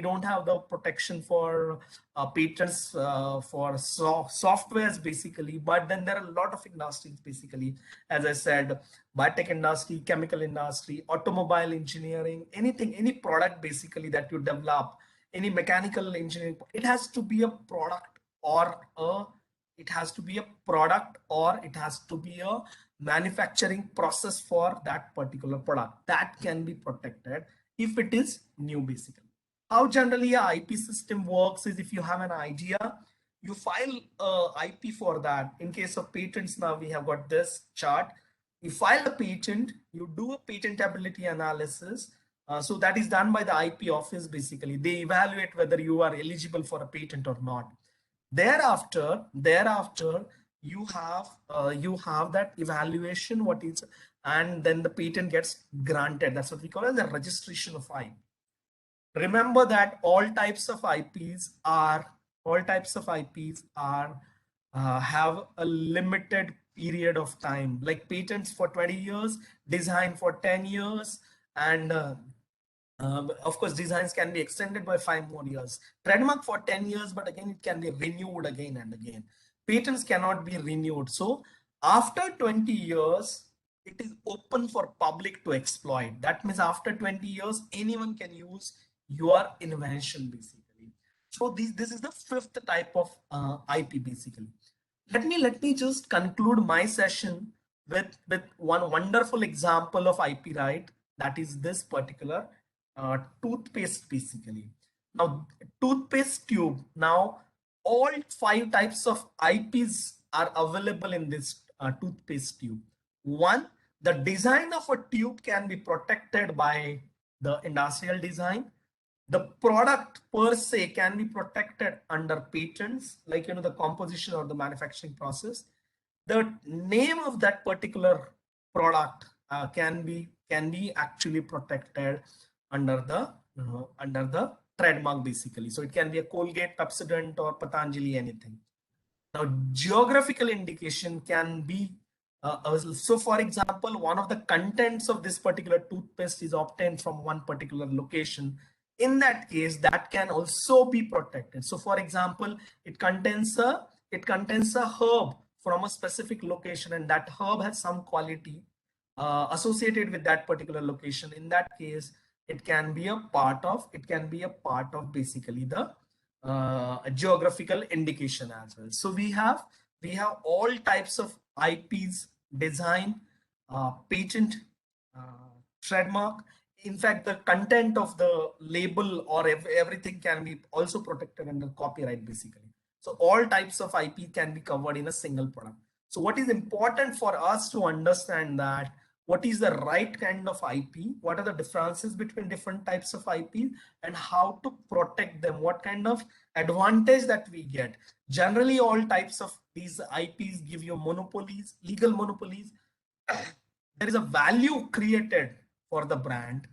don't have the protection for patents for softwares basically, but then there are a lot of industries basically, as I said, biotech industry, chemical industry, automobile engineering, anything, any product basically that you develop, any mechanical engineering, it has to be a product or it has to be a product or it has to be a manufacturing process for that particular product that can be protected if it is new basically. How generally a IP system works is, if you have an idea, you file IP for that. In case of patents, now we have got this chart. You file a patent, you do a patentability analysis. So that is done by the IP office basically. They evaluate whether you are eligible for a patent or not. Thereafter you have that evaluation, what is, and then the patent gets granted. That's what we call as the registration of IP. Remember that all types of IPs have a limited period of time, like patents for 20 years, design for 10 years, and of course, designs can be extended by 5 more years. Trademark for 10 years, but again, it can be renewed again and again. Patents cannot be renewed. So after 20 years, it is open for public to exploit. That means after 20 years, anyone can use your invention basically. So this is the 5th type of IP basically. Let me just conclude my session with one wonderful example of IP right. That is this particular toothpaste basically. Now toothpaste tube, now all 5 types of IPs are available in this toothpaste tube. One, the design of a tube can be protected by the industrial design. The product per se can be protected under patents, like the composition or the manufacturing process. The name of that particular product can be actually protected under the trademark basically. So it can be a Colgate, Pepsodent, or Patanjali, anything. Now geographical indication can be so for example, one of the contents of this particular toothpaste is obtained from one particular location. In that case, that can also be protected. So for example, it contains a herb from a specific location, and that herb has some quality associated with that particular location. In that case, it can be a part of basically the geographical indication as well. So we have all types of IPs: design, patent, trademark. In fact, the content of the label or everything can be also protected under copyright basically. So all types of IP can be covered in a single product. So what is important for us to understand that what is the right kind of IP, what are the differences between different types of IP, and how to protect them, what kind of advantage that we get. Generally, all types of these IPs give you monopolies, legal monopolies. There is a value created for the brand.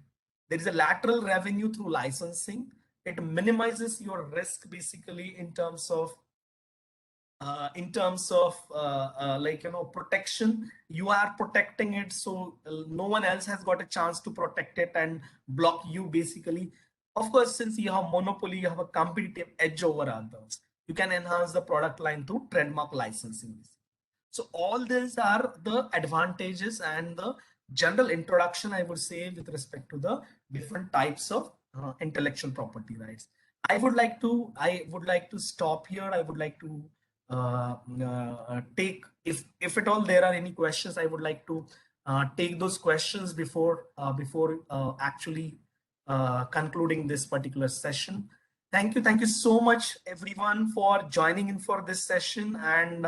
There is a lateral revenue through licensing. It minimizes your risk basically in terms of like protection. You are protecting it, so no one else has got a chance to protect it and block you basically. Of course, since you have monopoly, you have a competitive edge over others. You can enhance the product line through trademark licensing. So all these are the advantages and the general introduction, I would say, with respect to the different types of intellectual property rights. I would like to stop here. I would like to take, if at all there are any questions, I would like to take those questions before actually concluding this particular session. Thank you so much everyone for joining in for this session and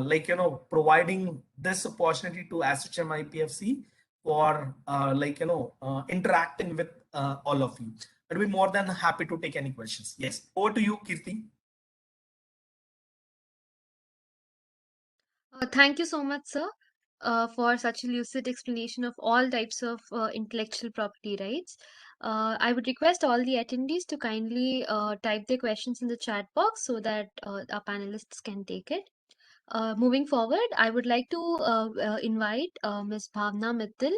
like providing this opportunity to ASSOCHAM IPFC for interacting with all of you. I'd be more than happy to take any questions. Yes, over to you, Kirti. Thank you so much, sir, for such a lucid explanation of all types of intellectual property rights. I would request all the attendees to kindly type their questions in the chat box so that our panelists can take it. Moving forward, I would like to invite Ms. Bhavna Mittal,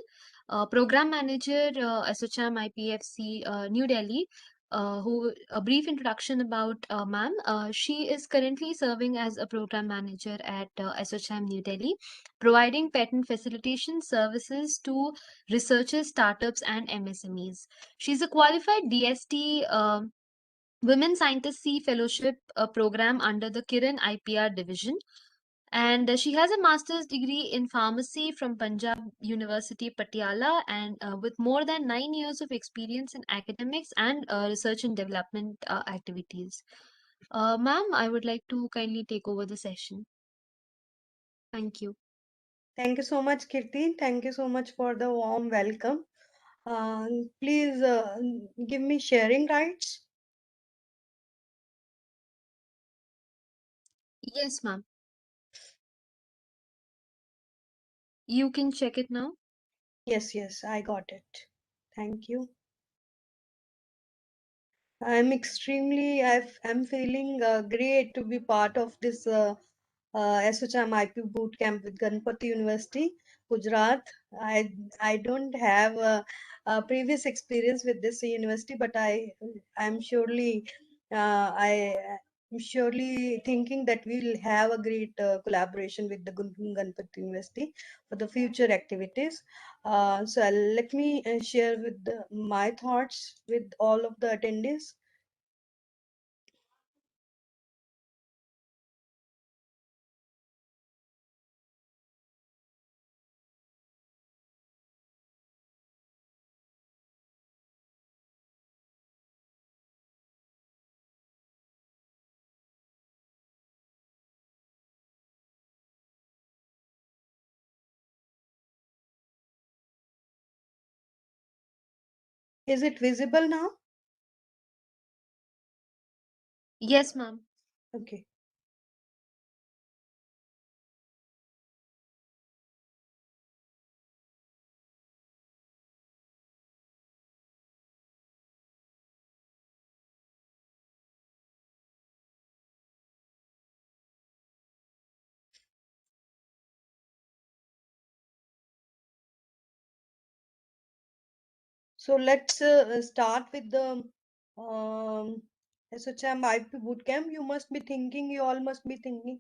Program Manager, ASSOCHAM IPFC, New Delhi, who a brief introduction about ma'am. She is currently serving as a Program Manager at ASSOCHAM New Delhi, providing patent facilitation services to researchers, startups, and MSMEs. She's a qualified DST. Women Scientist C Fellowship program under the Kiran IPR division, and she has a master's degree in pharmacy from Punjab University, Patiala, and with more than 9 years of experience in academics and research and development activities. Ma'am, I would like to kindly take over the session. Thank you. Thank you so much, Kirti. Thank you so much for the warm welcome. Please give me sharing rights. Yes, ma'am. You can check it now. Yes, I got it. Thank you. I'm feeling great to be part of this ASSOCHAM IP Bootcamp with Ganpati University, Gujarat. I don't have a previous experience with this university, but I'm surely I'm surely thinking that we'll have a great collaboration with the Ganpati University for the future activities. So let me share with my thoughts with all of the attendees. Is it visible now? Yes, ma'am. Okay. So let's start with the ASSOCHAM IP Bootcamp. You all must be thinking,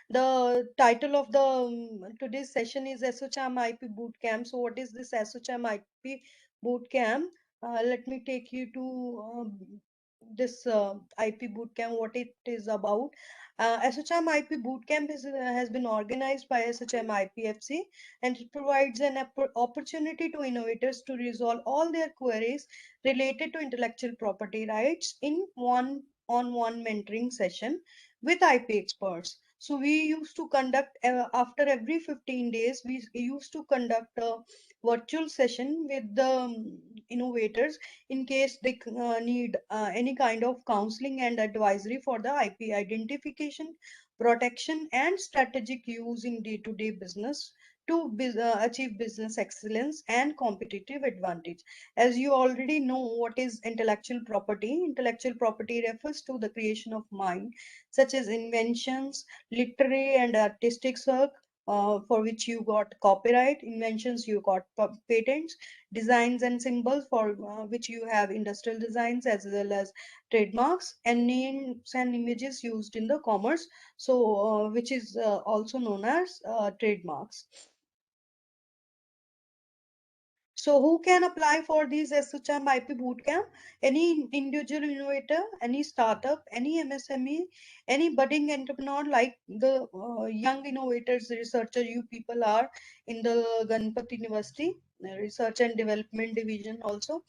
the title of the today's session is ASSOCHAM IP Bootcamp. So what is this ASSOCHAM IP Bootcamp? Let me take you to this IP Bootcamp, what it is about. ASSOCHAM IP Bootcamp has been organized by ASSOCHAM IPFC, and it provides an opportunity to innovators to resolve all their queries related to intellectual property rights in one-on-one mentoring session with IP experts. So we used to conduct after every 15 days, we used to conduct a virtual session with the innovators in case they need any kind of counseling and advisory for the IP identification, protection, and strategic use in day-to-day business to achieve business excellence and competitive advantage. As you already know, what is intellectual property? Intellectual property refers to the creation of mind, such as inventions, literary and artistic work, for which you got copyright, inventions you got patents, designs and symbols for which you have industrial designs as well as trademarks, and names and images used in the commerce, so which is also known as trademarks. So who can apply for these SHM IP bootcamp? Any individual innovator, any startup, any MSME, any budding entrepreneur like the young innovators, researcher you people are in the Ganpati University Research and Development Division also.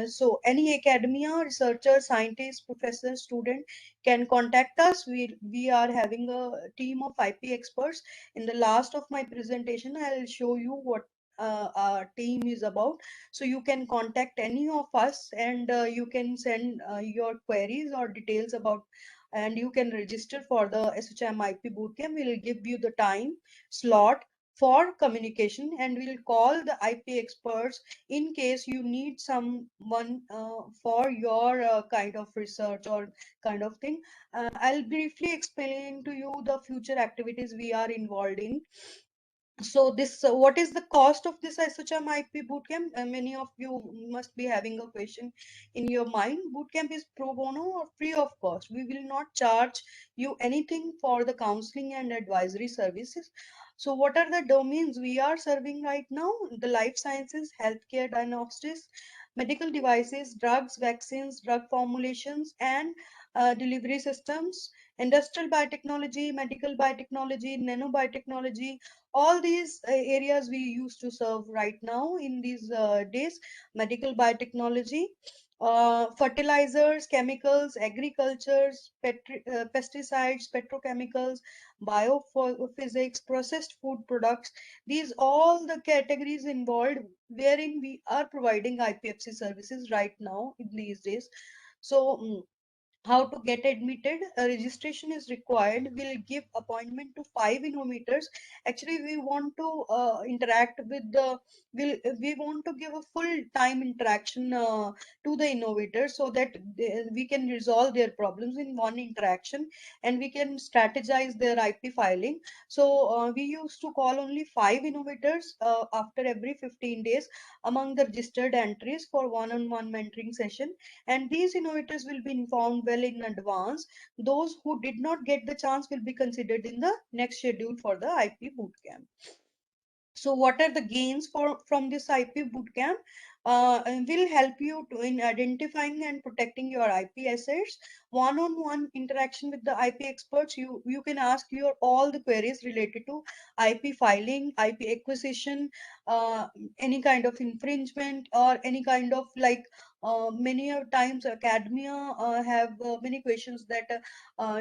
So any academia, researcher, scientist, professor, student can contact us. We are having a team of IP experts. In the last of my presentation, I'll show you what our team is about. So you can contact any of us, and you can send your queries or details about, and you can register for the SHM IP bootcamp. We'll give you the time slot for communication, and we'll call the IP experts in case you need someone for your kind of research or kind of thing. I'll briefly explain to you the future activities we are involved in. So this, what is the cost of this SHM IP bootcamp? Many of you must be having a question in your mind. Bootcamp is pro bono or free of cost. We will not charge you anything for the counseling and advisory services. So what are the domains we are serving right now? The life sciences, healthcare diagnostics, medical devices, drugs, vaccines, drug formulations, and delivery systems, industrial biotechnology, medical biotechnology, nanobiotechnology, all these areas we used to serve right now in these days. Medical biotechnology, fertilizers, chemicals, agricultures, pesticides, petrochemicals, biophysics, processed food products, these all the categories involved wherein we are providing IPFC services right now in these days. So how to get admitted? A registration is required. We'll give appointment to 5 innovators. Actually, we want to interact with the, we want to give a full time interaction to the innovators, so that we can resolve their problems in one interaction, and we can strategize their IP filing. So we used to call only 5 innovators after every 15 days among the registered entries for one-on-one mentoring session, and these innovators will be informed well in advance. Those who did not get the chance will be considered in the next schedule for the IP bootcamp. So what are the gains from this IP bootcamp? Will help you to in identifying and protecting your IP assets. One-on-one interaction with the IP experts. You can ask your all the queries related to IP filing, IP acquisition, any kind of infringement, or any kind of like many of times academia have many questions that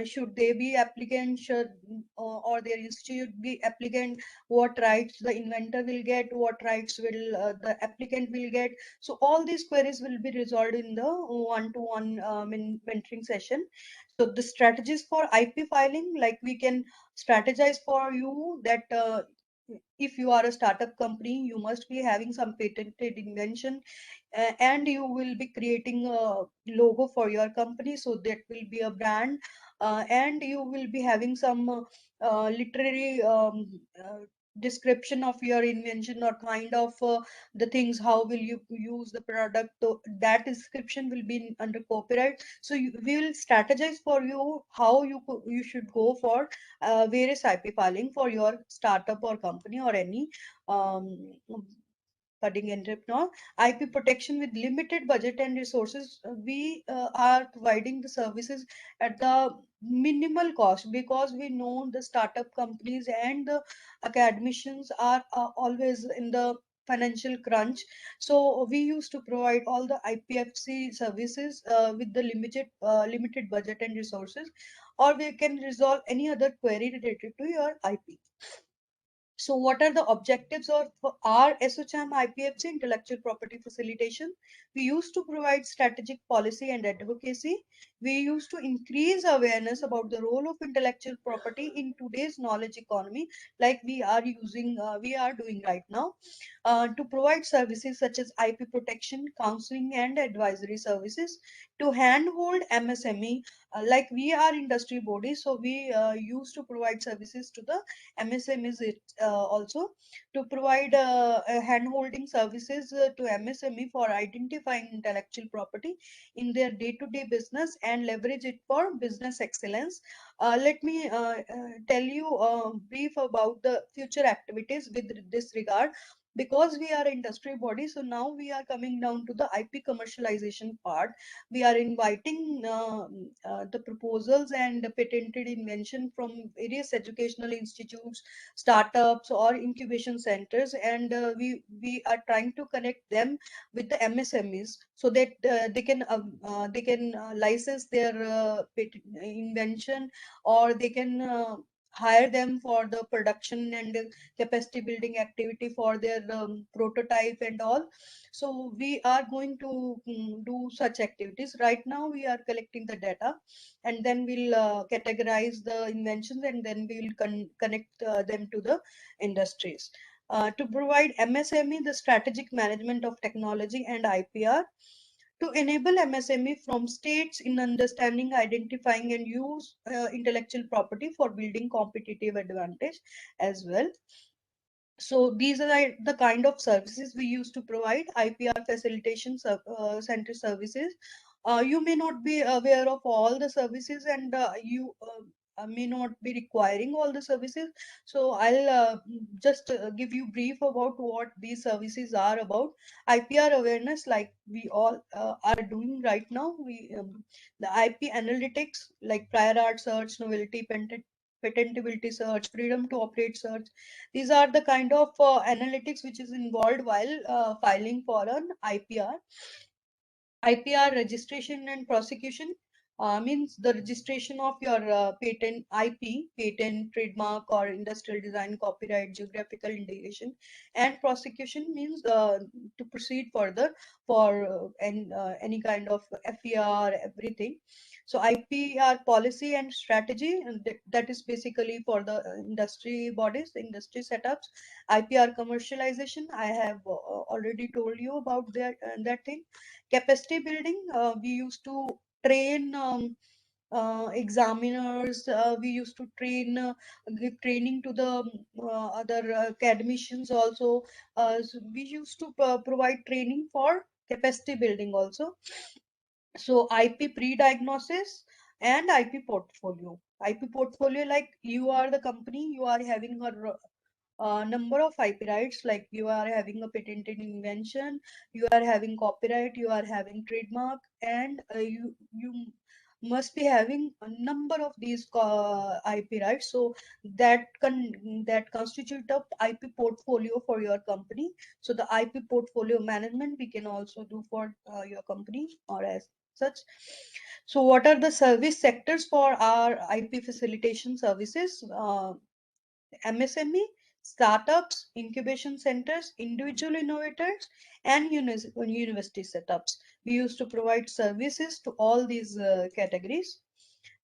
should they be applicant, should or their institute be applicant, what rights the inventor will get, what rights will the applicant will get. So all these queries will be resolved in the one-to-one mentoring session. So the strategies for IP filing, like we can strategize for you that if you are a startup company, you must be having some patented invention, and you will be creating a logo for your company, so that will be a brand, and you will be having some literary description of your invention, or kind of the things, how will you use the product. So that description will be under copyright. So we will strategize for you how you should go for various IP filing for your startup or company or any um, budding entrepreneur. IP protection with limited budget and resources. We are providing the services at the minimal cost, because we know the startup companies and the academicians are always in the financial crunch. So we used to provide all the IPFC services with the limited budget and resources. or we can resolve any other query related to your IP. So what are the objectives of our ASSOCHAM IPFC, intellectual property facilitation? We used to provide strategic policy and advocacy. We used to increase awareness about the role of intellectual property in today's knowledge economy, like we are doing right now, to provide services such as IP protection, counseling, and advisory services, to handhold MSME, like we are industry body, so we used to provide services to the MSMEs also, to provide hand-holding services to MSME for identifying intellectual property in their day-to-day business and leverage it for business excellence. Let me tell you brief about the future activities with this regard. Because we are industry body, so now we are coming down to the IP commercialization part. We are inviting the proposals and the patented invention from various educational institutes, startups, or incubation centers, and we are trying to connect them with the MSMEs so that they can license their invention, or they can hire them for the production and capacity building activity for their prototype and all. So we are going to do such activities. Right now we are collecting the data, and then we'll categorize the inventions, and then we'll connect them to the industries. To provide MSME the strategic management of technology and IPR, to enable MSME from states in understanding, identifying, and use intellectual property for building competitive advantage as well. So these are the kind of services we used to provide: IPR facilitation center services. You may not be aware of all the services, and you may not be requiring all the services. So I'll just give you brief about what these services are about. IPR awareness, like we all are doing right now. The IP analytics, like prior art search, novelty, patentability search, freedom to operate search. These are the kind of analytics which is involved while filing for an IPR. IPR registration and prosecution means the registration of your patent, IP, patent, trademark, or industrial design, copyright, geographical indication, and prosecution means to proceed further for any kind of FER, everything. So IPR policy and strategy, and that is basically for the industry bodies, industry setups. IPR commercialization, I have already told you about that thing. Capacity building, we used to train examiners, we used to give training to the other academicians also. So we used to provide training for capacity building also. So IP pre-diagnosis and IP portfolio. IP portfolio, like you are the company, you are having a number of IP rights, like you are having a patented invention, you are having copyright, you are having trademark, and you must be having a number of these IP rights. So that constitute a IP portfolio for your company. So the IP portfolio management we can also do for your company or as such. So what are the service sectors for our IP facilitation services? MSME, startups, incubation centers, individual innovators, and university setups. We used to provide services to all these categories.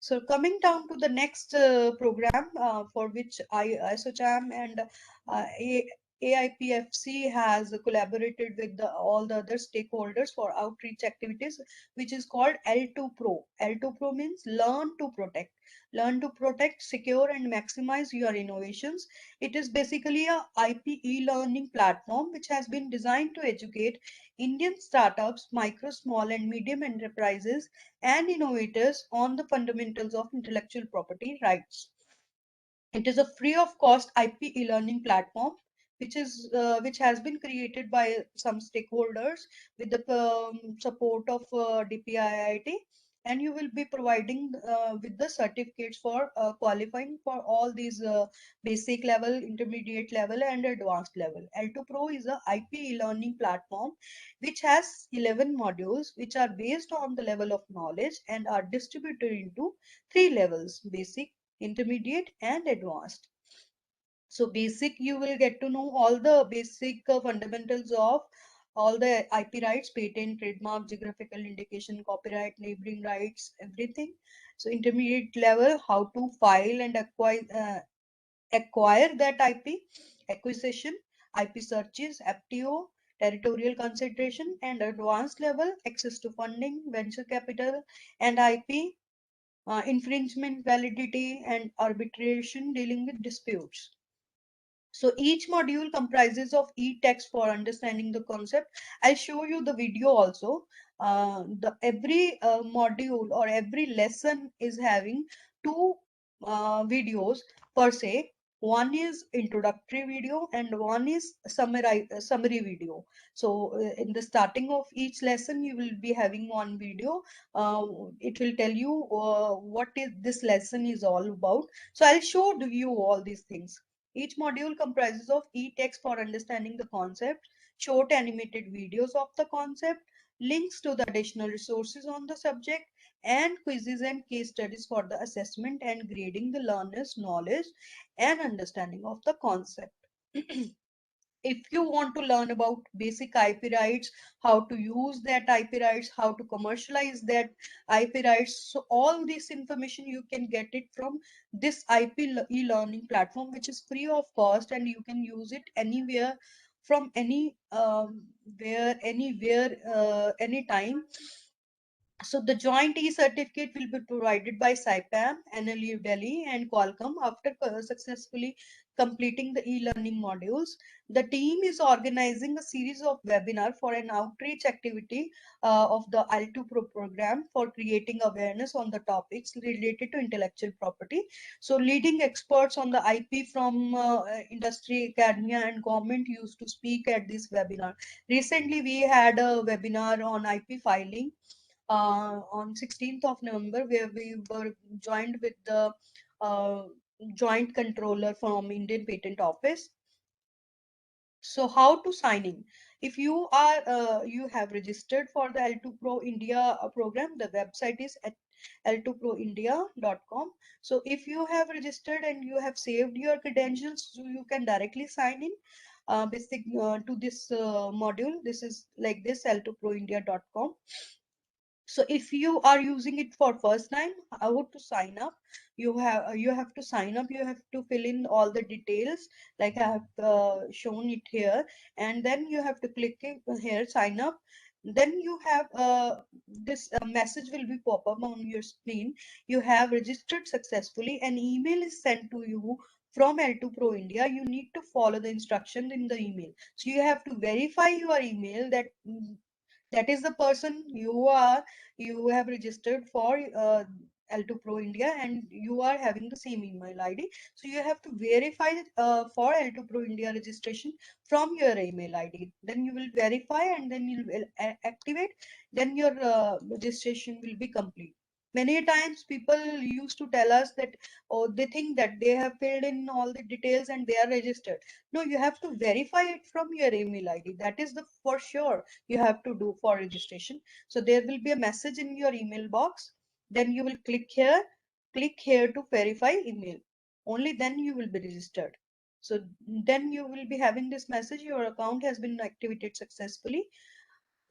So coming down to the next program for which ISOCHAM and AIPFC has collaborated with all the other stakeholders for outreach activities, which is called L2 Pro. L2 Pro means learn to protect. Learn to protect, secure, and maximize your innovations. It is basically a IP e-learning platform which has been designed to educate Indian startups, micro, small, and medium enterprises, and innovators on the fundamentals of intellectual property rights. It is a free of cost IP e-learning platform which has been created by some stakeholders with the support of DPIIT. and you will be providing with the certificates for qualifying for all these basic level, intermediate level, and advanced level. L2 Pro is a IP e-learning platform which has 11 modules which are based on the level of knowledge and are distributed into 3 levels: basic, intermediate, and advanced. So basic, you will get to know all the basic fundamentals of all the IP rights, patent, trademark, geographical indication, copyright, neighboring rights, everything. So intermediate level, how to file and acquire that IP, acquisition, IP searches, FTO, territorial consideration, and advanced level, access to funding, venture capital, and IP, infringement, validity, and arbitration, dealing with disputes. So each module comprises of e-text for understanding the concept. I'll show you the video also. Every module or every lesson is having two videos per se. One is introductory video and one is summary video. So in the starting of each lesson, you will be having one video. It will tell you what is this lesson is all about. So I'll show you all these things. Each module comprises of e-text for understanding the concept, short animated videos of the concept, links to the additional resources on the subject, and quizzes and case studies for the assessment and grading the learner's knowledge and understanding of the concept. If you want to learn about basic IP rights, how to use that IP rights, how to commercialize that IP rights, so all this information you can get it from this IP e-learning platform, which is free of cost, and you can use it anywhere, from anywhere, anytime. So the joint e-certificate will be provided by SIPAM, NLU Delhi, and Qualcomm after successfully completing the e-learning modules. The team is organizing a series of webinars for an outreach activity of the L2 Pro program for creating awareness on the topics related to intellectual property. So leading experts on the IP from industry, academia, and government used to speak at this webinar. Recently, we had a webinar on IP filing on 16th of November, where we were joined with the uh, joint controller from Indian Patent Office. So how to sign in? If you are you have registered for the L2 Pro India program, the website is at l2proindia.com. So if you have registered and you have saved your credentials, so you can directly sign in to this module. This is like this, l2proindia.com. So if you are using it for first time, how to sign up? You have to sign up. You have to fill in all the details like I have shown it here, and then you have to click here, sign up. Then you have this message will be pop up on your screen. You have registered successfully. An email is sent to you from L2 Pro India. You need to follow the instructions in the email. So you have to verify your email that that is the person you have registered for L2 Pro India, and you are having the same email ID. So you have to verify for L2 Pro India registration from your email ID. Then you will verify and then you will activate. Then your registration will be complete. Many times people used to tell us that, oh, they think that they have filled in all the details and they are registered. No, you have to verify it from your email ID. That is the for sure you have to do for registration. So there will be a message in your email box. Then you will click here to verify email. Only then you will be registered. So then you will be having this message, your account has been activated successfully.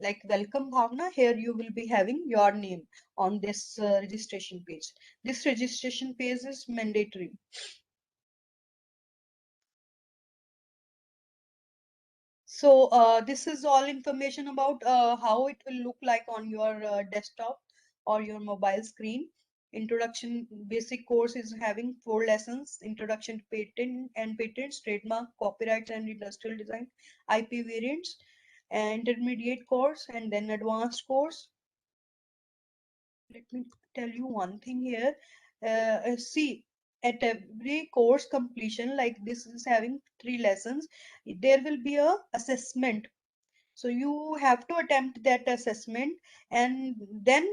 Like, welcome Bhavna, here you will be having your name on this registration page. This registration page is mandatory. So this is all information about how it will look like on your desktop or your mobile screen. Introduction basic course is having 4 lessons: introduction to patent and patents, trademark, copyright and industrial design, IP variants, and intermediate course, and then advanced course. Let me tell you one thing here. See, at every course completion, like this is having 3 lessons, there will be a assessment. So you have to attempt that assessment, and then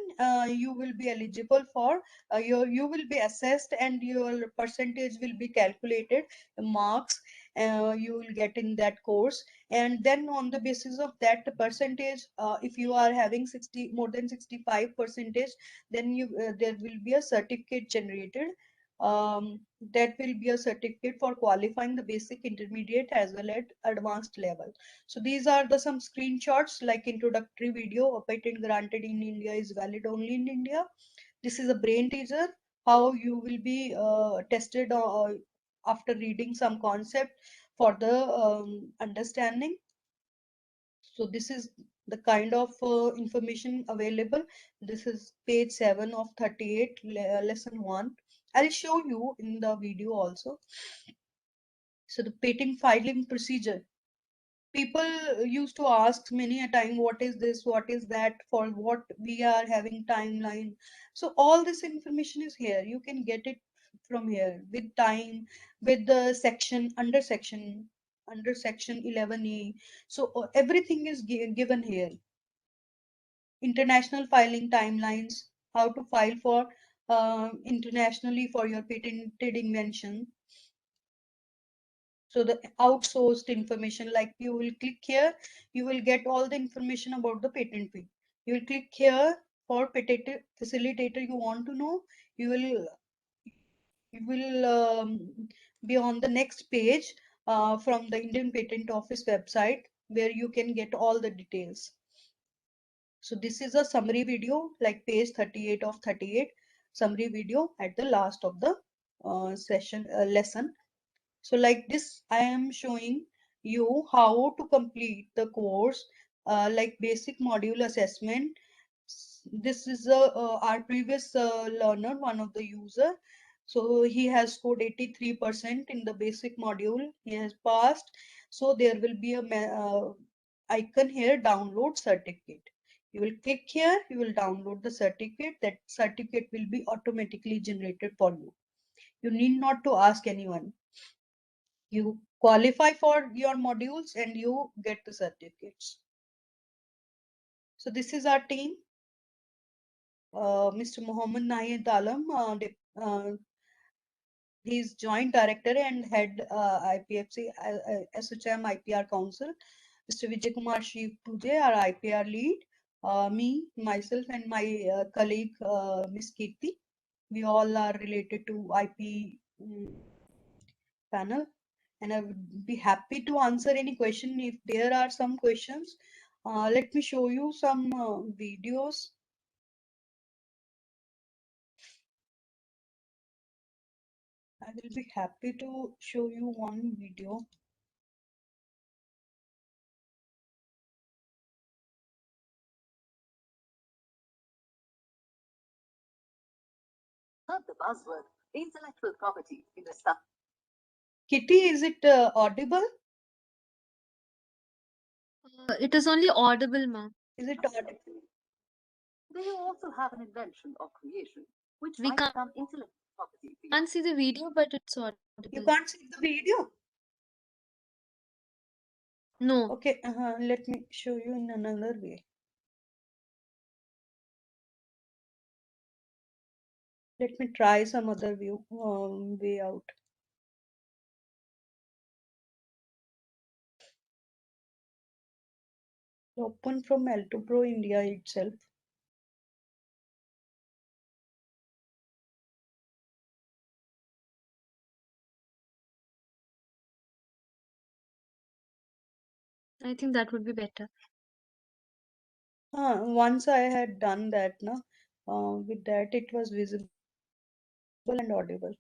you will be eligible for you will be assessed, and your percentage will be calculated, the marks you will get in that course. And then on the basis of that percentage, if you are having 60 more than 65 percentage, then you there will be a certificate generated. That will be a certificate for qualifying the basic, intermediate as well as advanced level. So these are the some screenshots, like introductory video. A patent granted in India is valid only in India. This is a brain teaser, how you will be tested after reading some concept for the understanding. So this is the kind of information available. This is page 7 of 38, lesson 1. I'll show you in the video also. So the patent filing procedure. People used to ask many a time, what is this, what is that, for what we are having timeline. So all this information is here. You can get it from here with time, with the section, under section 11E. So everything is given here. International filing timelines, how to file for internationally for your patented invention. So the outsourced information, like you will click here, you will get all the information about the patent fee. You will click here for patent facilitator you want to know. You will be on the next page from the Indian Patent Office website, where you can get all the details. So this is a summary video, like page 38 of 38, summary video at the last of the lesson. So like this, I am showing you how to complete the course, like basic module assessment. This is our previous learner, one of the user. So he has scored 83% in the basic module. He has passed. So there will be a icon here, download certificate. You will click here, you will download the certificate. That certificate will be automatically generated for you. You need not to ask anyone. You qualify for your modules and you get the certificates. So this is our team. Mr. Mohammed Nahid Alam, he is joint director and head IPFC SHM IPR Council. Mr. Vijay Kumar Shiv Puje, our IPR lead. Me, myself, and my colleague Ms. Kirti. We all are related to IP panel, and I would be happy to answer any question if there are some questions. Let me show you some videos. I will be happy to show you one video. Heard the buzzword intellectual property in the stuff. Kitty, is it audible? It is only audible, ma'am. Is it audible? Do you also have an invention or creation which We might can't, become intellectual property for you? can't see the video, but it's You audible. can't see the video? No. Okay, let me show you in another way. Let me try some other way out. Open from Alto Pro India itself. I think that would be better. Once I had done that, no, with that it was visible and audible.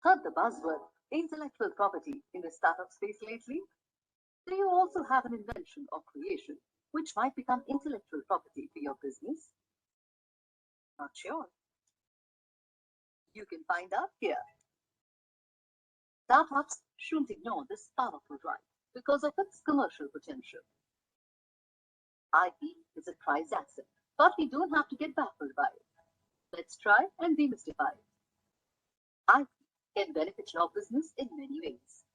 Heard the buzzword intellectual property in the startup space lately? Do you also have an invention or creation which might become intellectual property for your business? Not sure. You can find out here. Startups shouldn't ignore this powerful right. because of its commercial potential. IP is a prized asset, but we don't have to get baffled by it. Let's try and demystify it. IP can benefit your business in many ways.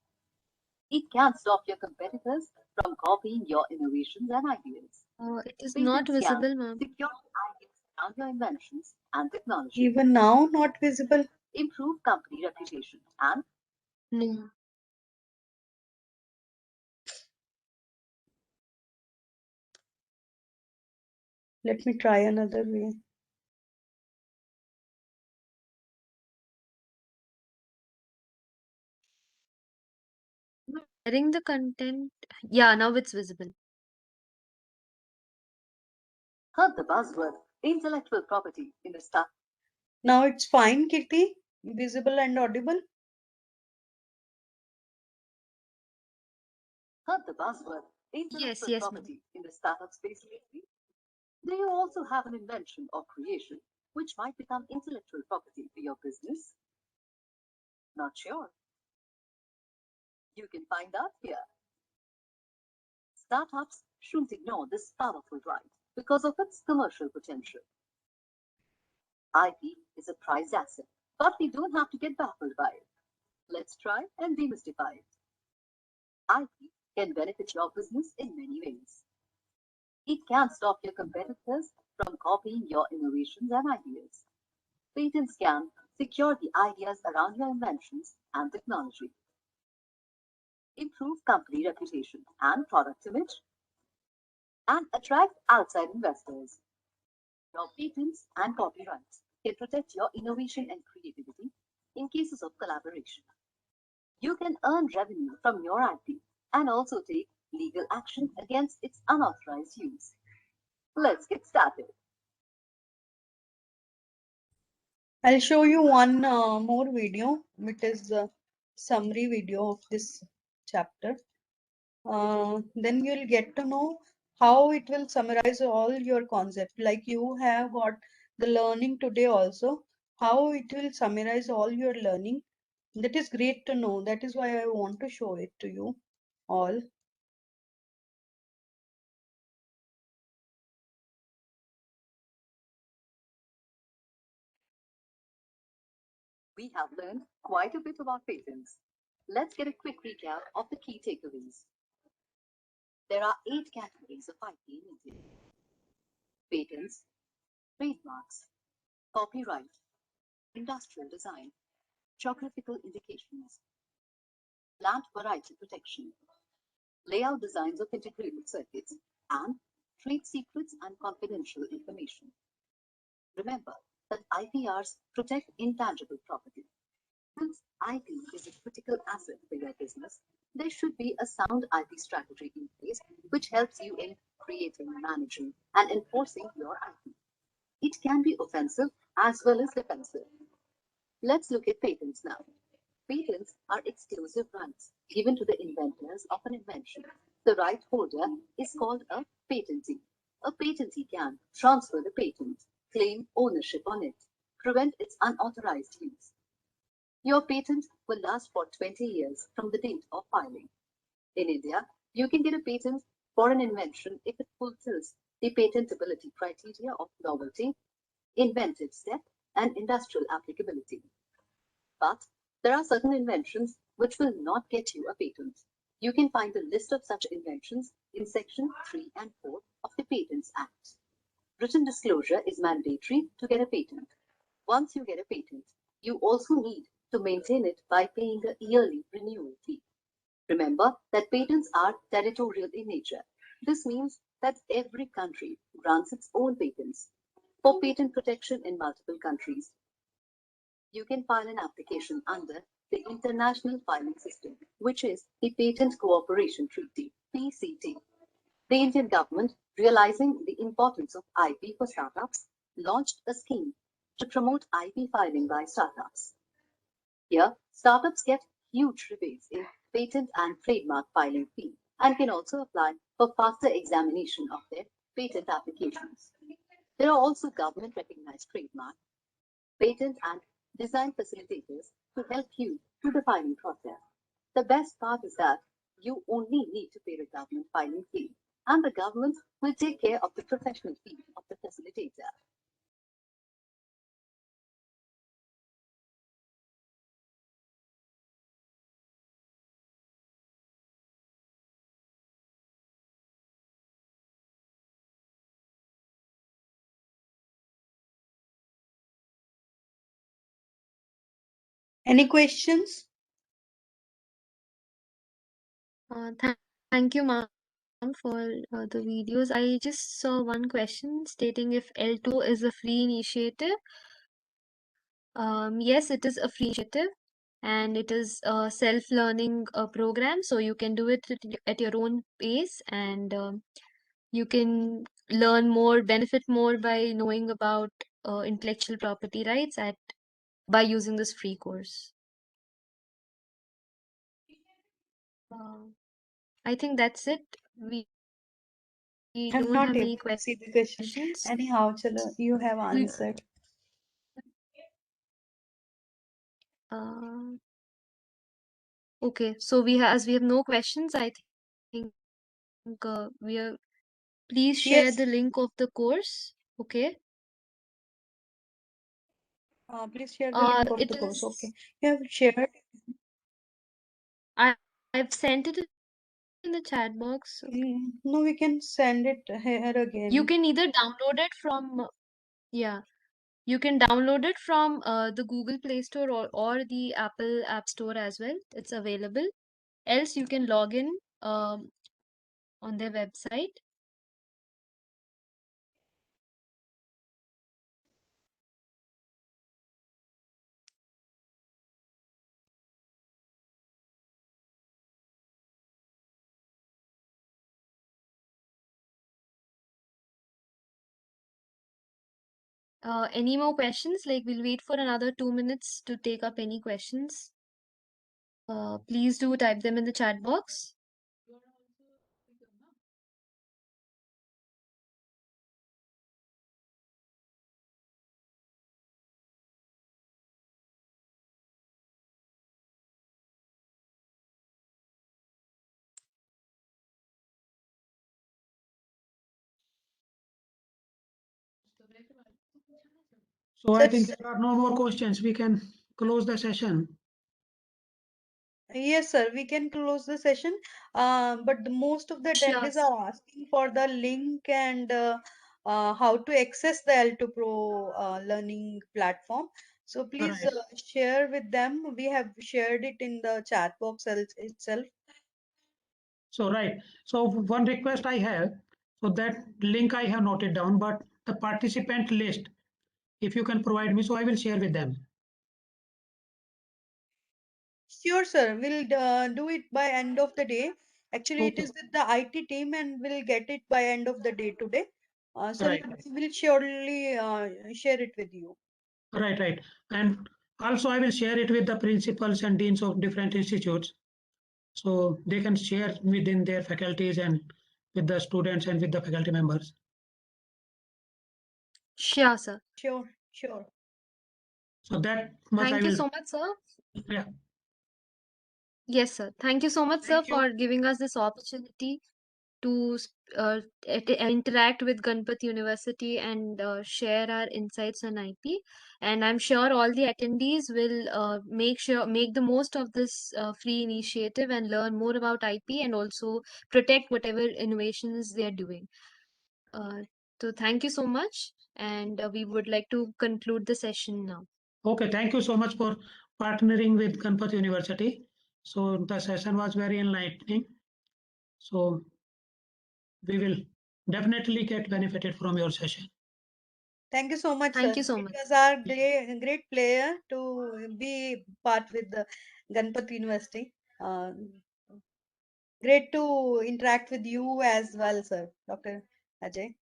It can stop your competitors from copying your innovations and ideas. It is not Patents can visible, ma'am. secure ideas around your inventions and technology, Even now, not visible. improve company reputation, and No. Let me try another way. Sharing the content. Yeah, now it's visible. heard the buzzword intellectual property in the start. Now it's fine, Kirti. Visible and audible. Heard the buzzword intellectual yes, ma'am. property in the startup space lately? Do you also have an invention or creation which might become intellectual property for your business? Not sure? You can find out here. Startups shouldn't ignore this powerful right because of its commercial potential. IP is a prized asset, but we don't have to get baffled by it. Let's try and demystify it. IP can benefit your business in many ways. It can stop your competitors from copying your innovations and ideas. Patents can secure the ideas around your inventions and technology, improve company reputation and product image, and attract outside investors. Your patents and copyrights can protect your innovation and creativity in cases of collaboration. You can earn revenue from your IP and also take legal action against its unauthorized use. Let's get started. I'll show you one more video. It is a summary video of this chapter. Then you'll get to know how it will summarize all your concept. Like you have got the learning today also, how it will summarize all your learning. That is great to know. That is why I want to show it to you all. We have learned quite a bit about patents. Let's get a quick recap of the key takeaways. There are 8 categories of IP in India: patents, trademarks, copyright, industrial design, geographical indications, plant variety protection, layout designs of integrated circuits, and trade secrets and confidential information. Remember that IPRs protect intangible property. Since IP is a critical asset for your business, there should be a sound IP strategy in place which helps you in creating, managing, and enforcing your IP. It can be offensive as well as defensive. Let's look at patents now. Patents are exclusive rights given to the inventors of an invention. The right holder is called a patentee. A patentee can transfer the patent, claim ownership on it, prevent its unauthorized use. Your patent will last for 20 years from the date of filing. In India, you can get a patent for an invention if it fulfills the patentability criteria of novelty, inventive step, and industrial applicability. But there are certain inventions which will not get you a patent. You can find a list of such inventions in Section 3 and 4 of the Patents Act. Written disclosure is mandatory to get a patent. Once you get a patent, you also need to maintain it by paying a yearly renewal fee. Remember that patents are territorial in nature. This means that every country grants its own patents. For patent protection in multiple countries, you can file an application under the International Filing System, which is the Patent Cooperation Treaty, PCT. The Indian government, realizing the importance of IP for startups, launched a scheme to promote IP filing by startups. Here, startups get huge rebates in patent and trademark filing fee and can also apply for faster examination of their patent applications. There are also government-recognized trademark, patent and design facilitators to help you through the filing process. The best part is that You only need to pay the government filing fee, and the government will take care of the professional fee of the facilitator. Any questions? Thank you, ma'am, for the videos. I just saw one question stating if L2 is a free initiative. Yes, it is a free initiative, and it is a self-learning program, so you can do it at your own pace, and you can learn more, benefit more by knowing about intellectual property rights by using this free course. I think that's it. We I'm don't not have any able to see the question. questions. Anyhow, chalo, you have We- answered. Okay, so as we have no questions, I think please share Yes. the link of the course. Okay. Please share the link of the course. Okay. You have shared. I've sent it in the chat box. No, we can send it here again. You can either download it from, you can download it from the Google Play Store or the Apple App Store as well. It's available. Else you can log in on their website. Any more questions? Like we'll wait for another 2 minutes to take up any questions. Please do type them in the chat box. So I think there are no more questions. We can close the session. Yes, sir, we can close the session. But most of the attendees Sure. are asking for the link and how to access the L2 Pro learning platform. So please Right. share with them. We have shared it in the chat box itself. So right. So one request I have, so that link I have noted down, but the participant list, if you can provide me, so I will share with them. Sure, sir. We'll do it by end of the day. Actually, it Okay. is with the IT team, and we'll get it by end of the day today. So Right. we'll surely share it with you. Right. And also I will share it with the principals and deans of different institutes. So they can share within their faculties and with the students and with the faculty members. Sure, sir. Sure. So that much Thank I you will. so much, sir. Yeah. Yes, sir. Thank you so much, sir, Thank you. for giving us this opportunity to interact with Ganpat University and share our insights on IP. And I'm sure all the attendees will make the most of this free initiative and learn more about IP and also protect whatever innovations they are doing. So thank you so much, and we would like to conclude the session now. Okay, thank you so much for partnering with Ganpat University. So the session was very enlightening. So we will definitely get benefited from your session. Thank you so much, Thank sir. you so It much. was our great pleasure to be part with the Ganpat University. Great to interact with you as well, sir, Dr. Ajay.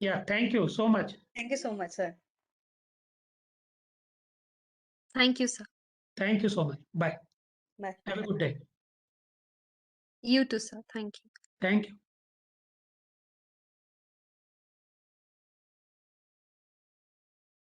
Yeah, thank you so much. Thank you so much, sir. Thank you, sir. Thank you so much. Bye. Bye. Have a good day. You too, sir. Thank you. Thank you.